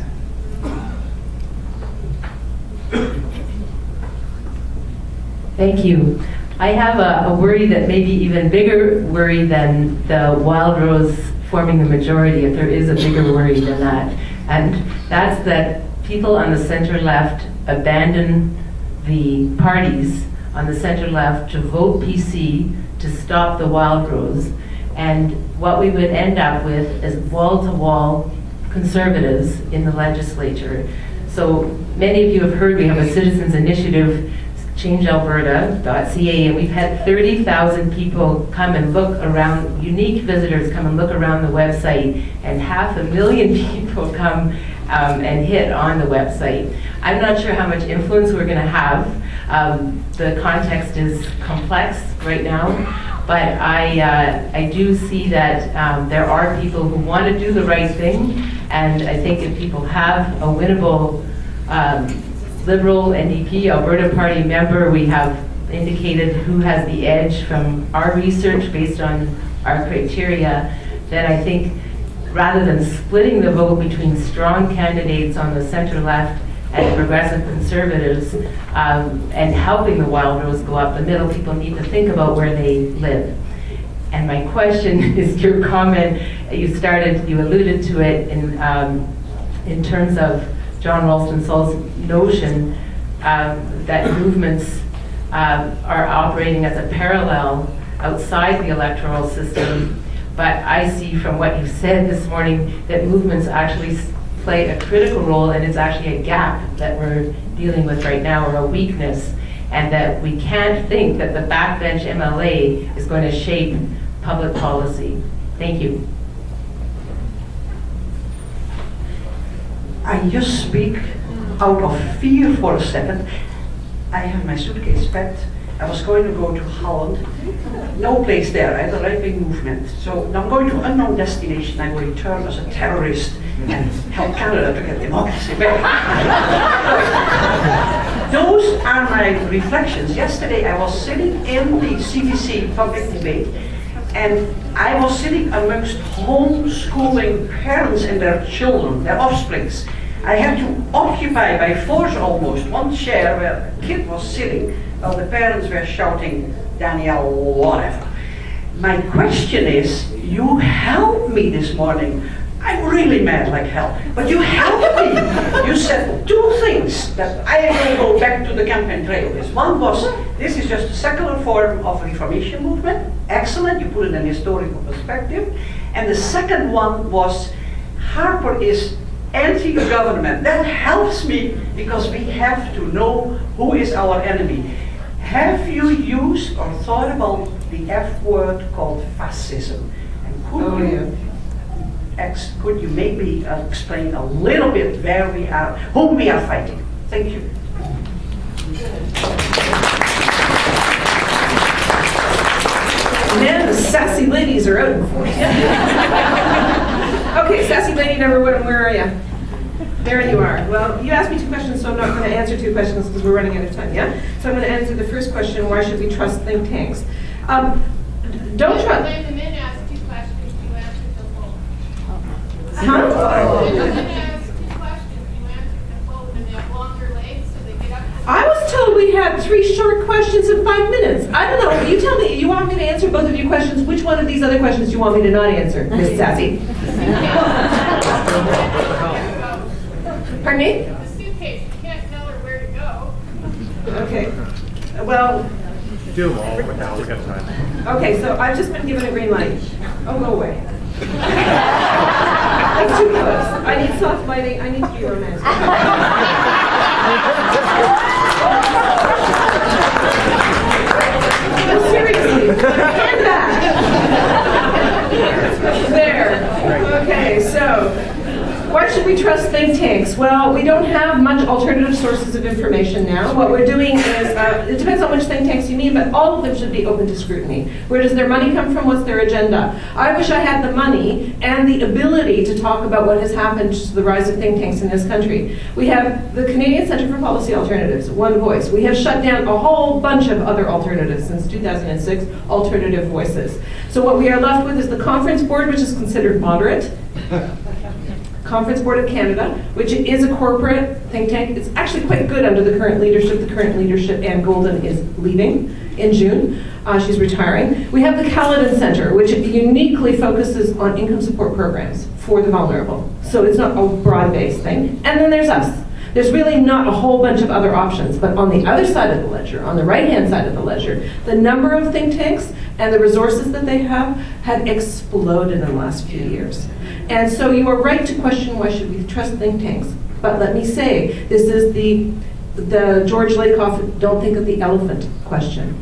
Thank you. I have a worry that may be even bigger worry than the Wild Rose forming the majority, if there is a bigger worry than that. And that's that people on the center left abandon the parties on the center left to vote PC to stop the Wild Rose. And what we would end up with is wall-to-wall conservatives in the legislature. So many of you have heard we have a citizens initiative, changealberta.ca, and we've had 30,000 people come and look around, unique visitors come and look around the website, and 500,000 people come and hit on the website. I'm not sure how much influence we're going to have. The context is complex right now, but I do see that there are people who want to do the right thing, and I think if people have a winnable Liberal NDP Alberta Party member, we have indicated who has the edge from our research based on our criteria, then I think rather than splitting the vote between strong candidates on the center left and progressive conservatives and helping the Wild Rose go up the middle, people need to think about where they live. And my question is your comment, you alluded to it in terms of John Ralston Saul's notion that movements are operating as a parallel outside the electoral system. But I see from what you said this morning that movements actually play a critical role, and it's actually a gap that we're dealing with right now, or a weakness, and that we can't think that the backbench MLA is going to shape public policy. Thank you. I just speak out of fear for a second. I have my suitcase packed. I was going to go to Holland. No place there. I had a right-wing movement. So I'm going to unknown destination. I will return as a terrorist and help Canada to get democracy back. Those are my reflections. Yesterday I was sitting in the CBC public debate, and I was sitting amongst homeschooling parents and their children, their offsprings. I had to occupy by force almost one chair where a kid was sitting while the parents were shouting, Danielle, whatever. My question is, you helped me this morning. I'm really mad like hell, but you helped me. You said two things that I will go back to the campaign trail with. One was, this is just a secular form of reformation movement. Excellent, you put it in a historical perspective. And the second one was, Harper is anti-government. That helps me because we have to know who is our enemy. Have you used or thought about the F word called fascism? And could you maybe explain a little bit whom we are fighting? Thank you. sassy ladies are out in force. Okay, sassy lady number one, where are you? There you are. Well, you asked me two questions, so I'm not going to answer two questions because we're running out of time, yeah? So I'm going to answer the first question, why should we trust think tanks? Don't trust... When the men ask two questions, you answer them both. Huh? When the men ask two questions, you answer them both, and they have longer legs, so they get up. I was told we had 3 short questions in 5 minutes. I don't know. You tell me. You want me to answer both of your questions? Which one of these other questions do you want me to not answer, Miss Sassy? Pardon me? The suitcase, you can't tell her where to go. Okay. Well, Do them all for now, we got time. okay, so I've just been given a green light. Oh, go away. That's too close. I need soft lighting. I need to be romantic. No, seriously. Hand back. There. Okay, so why should we trust think tanks? Well, we don't have much alternative sources of information now. What we're doing is, it depends on which think tanks you mean, but all of them should be open to scrutiny. Where does their money come from? What's their agenda? I wish I had the money and the ability to talk about what has happened to the rise of think tanks in this country. We have the Canadian Centre for Policy Alternatives, One Voice. We have shut down a whole bunch of other alternatives since 2006, alternative voices. So what we are left with is the Conference Board, which is considered moderate. Conference Board of Canada, which is a corporate think tank. It's actually quite good under the current leadership. The current leadership, Ann Golden, is leaving in June. She's retiring. We have the Caledon Centre, which uniquely focuses on income support programs for the vulnerable. So it's not a broad-based thing. And then there's us. There's really not a whole bunch of other options. But on the other side of the ledger, on the right-hand side of the ledger, the number of think tanks and the resources that they have exploded in the last few years. And so you are right to question why should we trust think tanks. But let me say, this is the George Lakoff, don't think of the elephant question,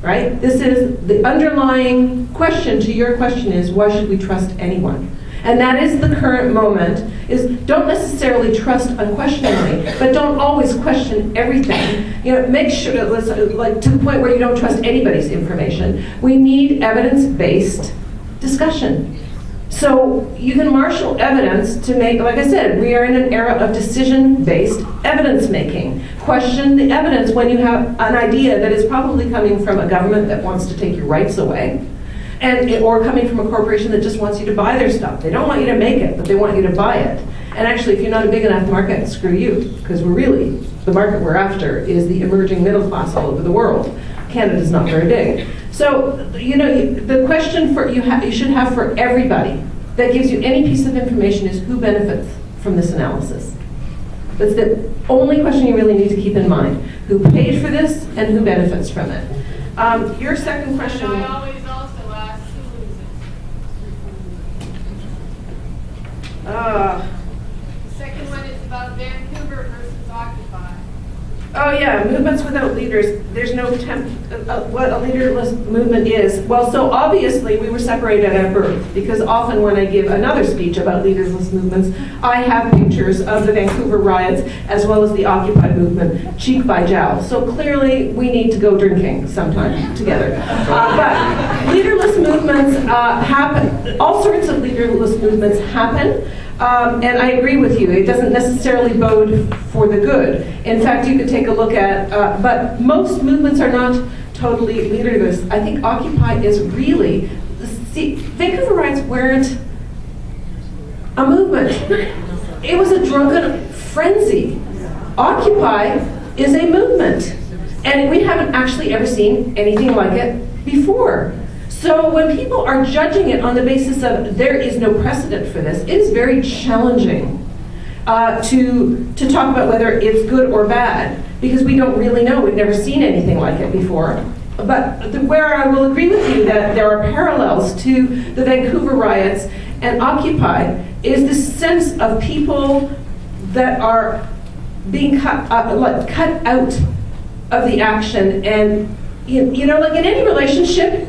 right? This is the underlying question to your question is, why should we trust anyone? And that is the current moment, is don't necessarily trust unquestioningly, but don't always question everything. You know, make sure, like to the point where you don't trust anybody's information. We need evidence-based discussion. So you can marshal evidence to make, like I said, we are in an era of decision-based evidence making. Question the evidence when you have an idea that is probably coming from a government that wants to take your rights away, or coming from a corporation that just wants you to buy their stuff. They don't want you to make it, but they want you to buy it. And actually, if you're not a big enough market, screw you, because the market we're after is the emerging middle class all over the world. Canada's not very big. So, you know, the question you should have for everybody that gives you any piece of information is who benefits from this analysis. That's the only question you really need to keep in mind. Who paid for this and who benefits from it? Your second question. And I always also ask who loses. The second one is about Vancouver versus Occupy. Oh yeah, movements without leaders. There's no what a leaderless movement is. Well, so obviously we were separated at birth, because often when I give another speech about leaderless movements, I have pictures of the Vancouver riots as well as the Occupy movement, cheek by jowl. So clearly we need to go drinking sometime together. But leaderless movements happen. All sorts of leaderless movements happen. And I agree with you, it doesn't necessarily bode for the good. In fact, you could take a look at, but most movements are not totally leaderless. I think Occupy is really, see, Vancouver riots weren't a movement. It was a drunken frenzy. Occupy is a movement. And we haven't actually ever seen anything like it before. So when people are judging it on the basis of there is no precedent for this, it is very challenging to talk about whether it's good or bad, because we don't really know. We've never seen anything like it before. But where I will agree with you that there are parallels to the Vancouver riots and Occupy is this sense of people that are being cut out of the action. And you know, like in any relationship,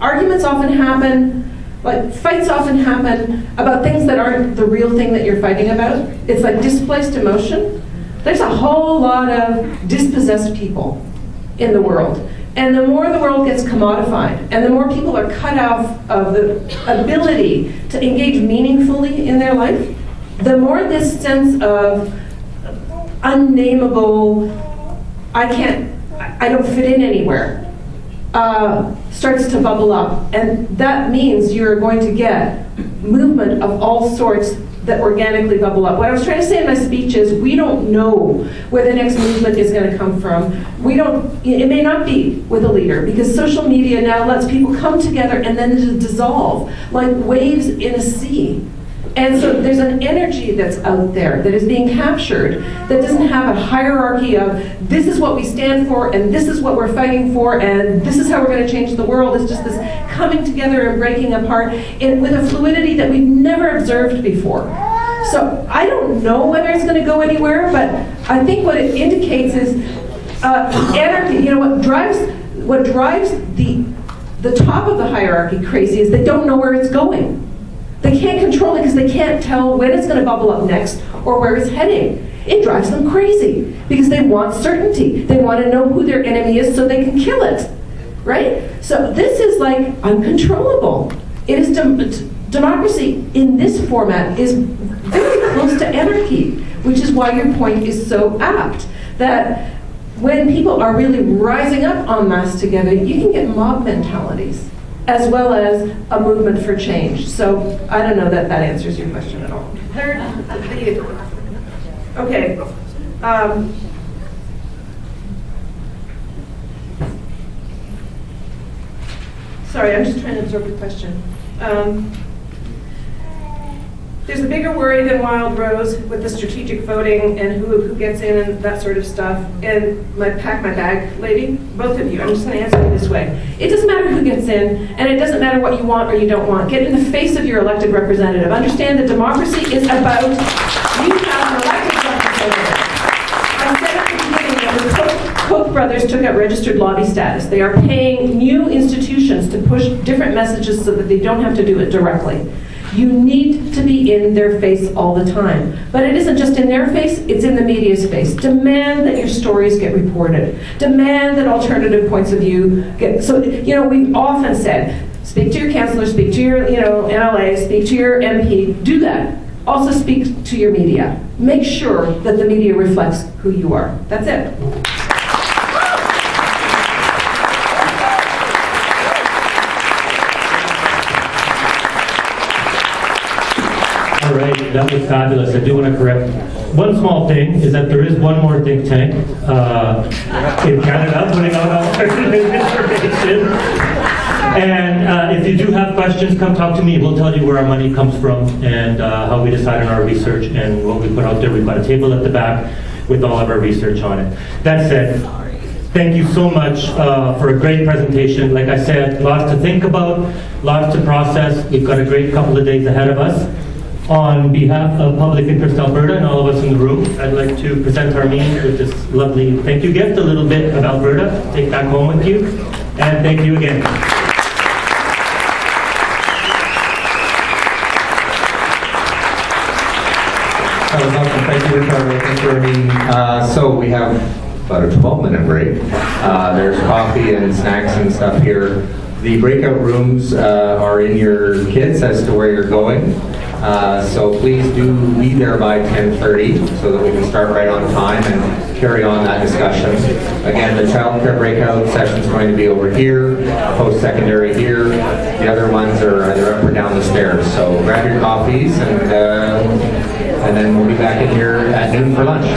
arguments often happen, like fights often happen about things that aren't the real thing that you're fighting about. It's like displaced emotion. There's a whole lot of dispossessed people in the world. And the more the world gets commodified, and the more people are cut off of the ability to engage meaningfully in their life, the more this sense of unnameable, I don't fit in anywhere, starts to bubble up. And that means you're going to get movement of all sorts that organically bubble up. What I was trying to say in my speech is we don't know where the next movement is going to come from. It may not be with a leader, because social media now lets people come together and then dissolve like waves in a sea. And so there's an energy that's out there that is being captured that doesn't have a hierarchy of this is what we stand for and this is what we're fighting for and this is how we're going to change the world. It's just this coming together and breaking apart with a fluidity that we've never observed before. So I don't know whether it's going to go anywhere, but I think what it indicates is anarchy. You know, what drives the top of the hierarchy crazy is they don't know where it's going. They can't control it because they can't tell when it's going to bubble up next or where it's heading. It drives them crazy because they want certainty. They want to know who their enemy is so they can kill it, right? So this is like uncontrollable. It is democracy in this format is very close to anarchy, which is why your point is so apt. That when people are really rising up en masse together, you can get mob mentalities, as well as a movement for change. So I don't know that that answers your question at all. Okay. Sorry, I'm just trying to absorb the question. There's a bigger worry than Wild Rose with the strategic voting and who gets in and that sort of stuff. And my pack my bag lady, both of you, I'm just going to answer you this way. It doesn't matter who gets in, and it doesn't matter what you want or you don't want. Get in the face of your elected representative. Understand that democracy is about you have an elected representative. I said at the beginning that the Koch brothers took out registered lobby status. They are paying new institutions to push different messages so that they don't have to do it directly. You need to be in their face all the time. But it isn't just in their face, it's in the media's face. Demand that your stories get reported. Demand that alternative points of view get, so, you know, we've often said, speak to your councillor, speak to your, MLA, speak to your MP, do that. Also speak to your media. Make sure that the media reflects who you are. That's it. All right, that was fabulous. I do want to correct one small thing, is that there is one more think tank in Canada putting out alternative information. And if you do have questions, come talk to me. We'll tell you where our money comes from and how we decide on our research and what we put out there. We've got a table at the back with all of our research on it. That said, thank you so much for a great presentation. Like I said, lots to think about, lots to process. We've got a great couple of days ahead of us. On behalf of Public Interest Alberta and all of us in the room, I'd like to present Armine with this lovely thank you gift, a little bit of Alberta, take back home with you, and thank you again. That was awesome. Thank you, Ricardo. Thanks for Armine. So we have about a 12-minute break. There's coffee and snacks and stuff here. The breakout rooms are in your kits as to where you're going. So please do be there by 10:30 so that we can start right on time and carry on that discussion. Again, the child care breakout session is going to be over here, post-secondary here. The other ones are either up or down the stairs. So grab your coffees and then we'll be back in here at noon for lunch.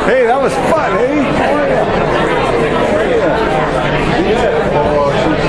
Hey, that was fun, eh? Oh, yeah. Oh, yeah.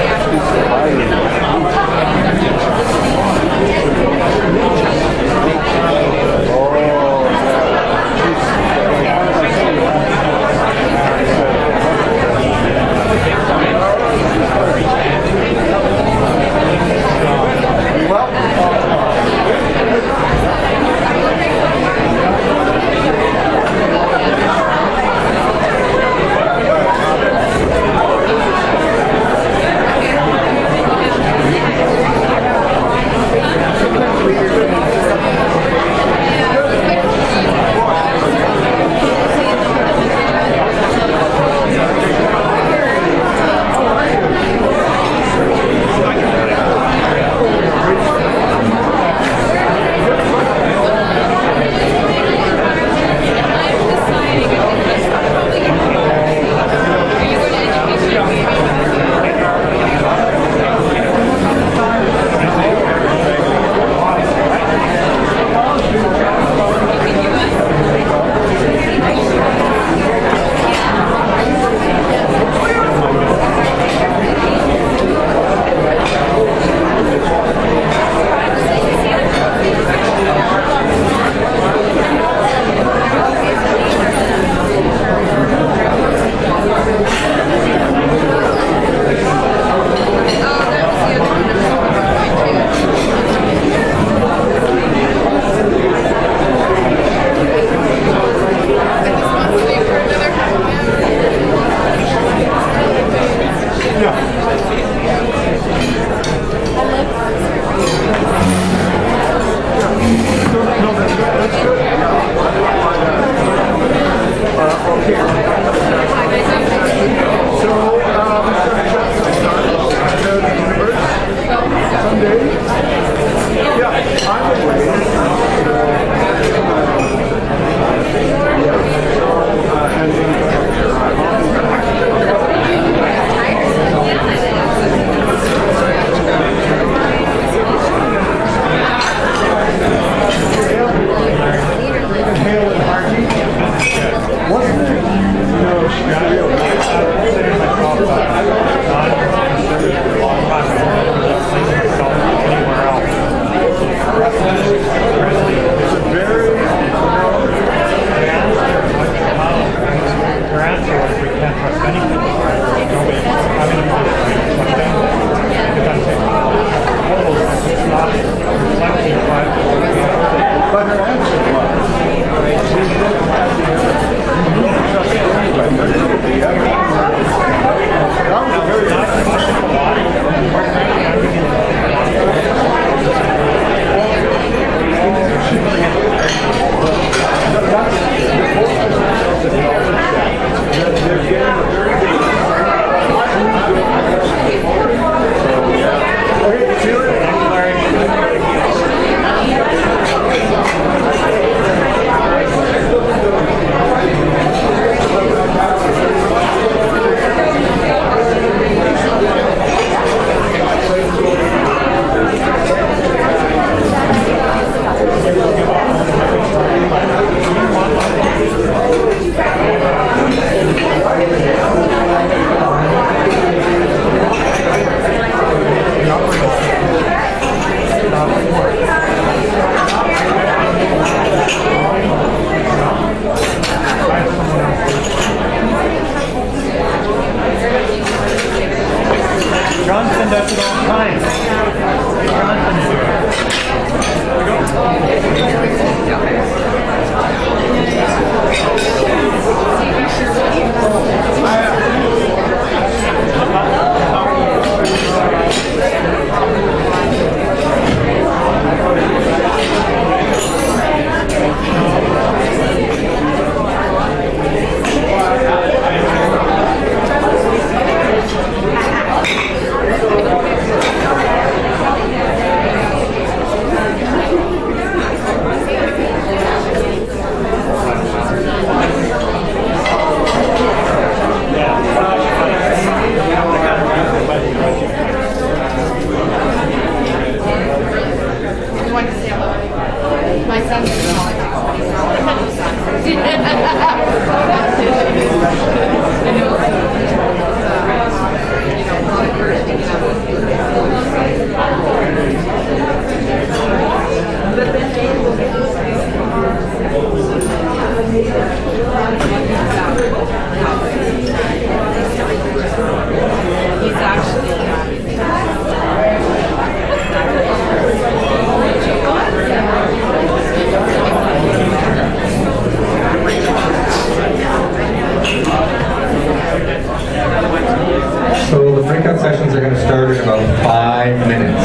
So the breakout sessions are going to start in about 5 minutes.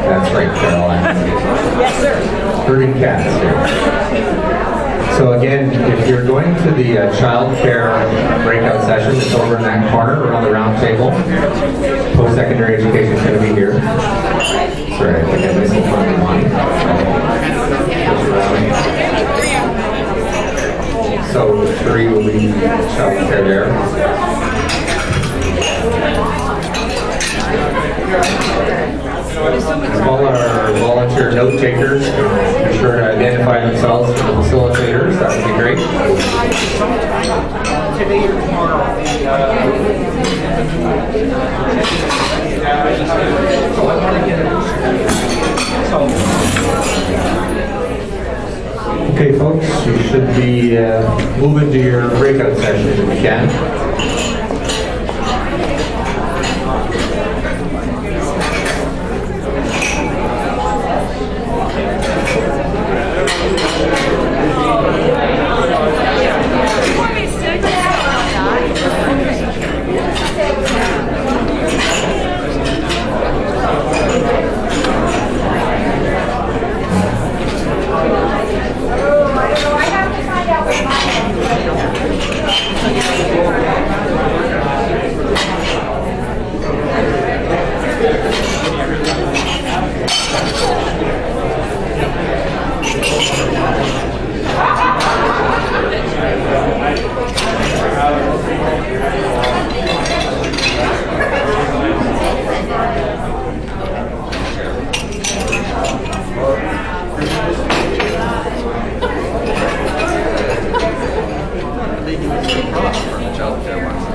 That's right, Caroline. Yes, sir. Herding cats here. So again, if you're going to the child care breakout session, it's over in that corner around the round table. Post-secondary education is going to be here. Sorry, I think I missed one. So 3 will be child care there. All our volunteer note takers, be sure to identify themselves as the facilitators. That would be great. Today or tomorrow. Okay, folks, you should be moving to your breakout session if you can.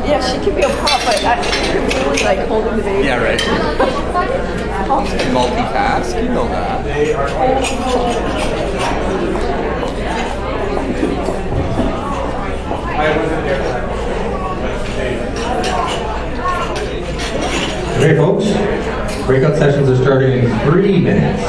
Yeah, she could be a prop, but I really like holding the baby. Yeah, right. Multitask, you know that. Okay, folks, breakout sessions are starting in 3 minutes.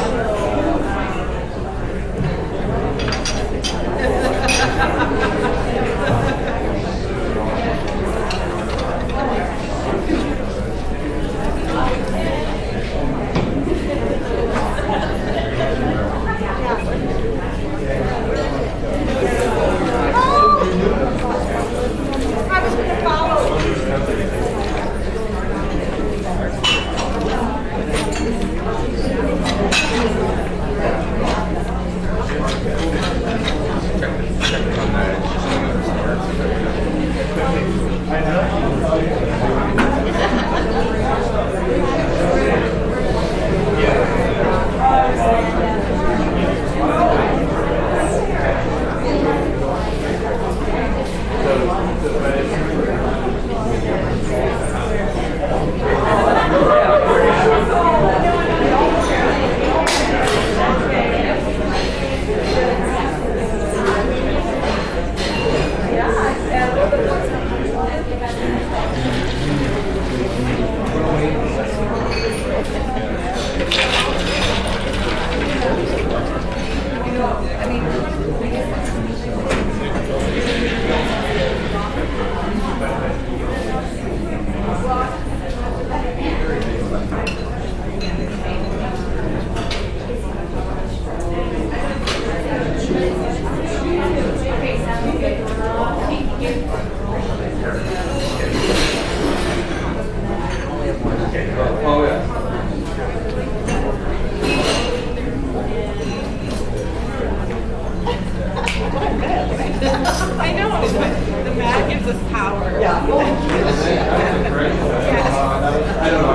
Oh, yeah. I know, the bag gives us power. Yeah. I don't know.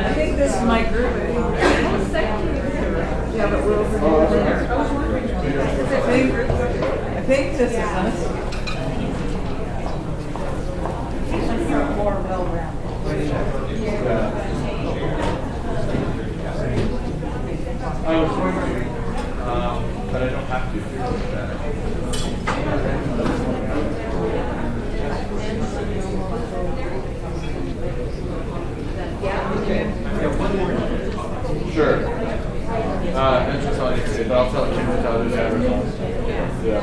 I think this is my group. Yeah, but we're over there. I think this is us. More well-rounded. But I don't have to. Sure. That's just all I need to say, but I'll tell Kim to tell his address. Yeah.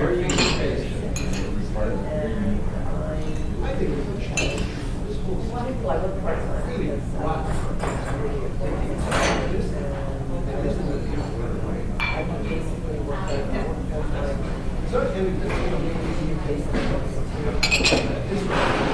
Very Well, I work part-time because I basically work at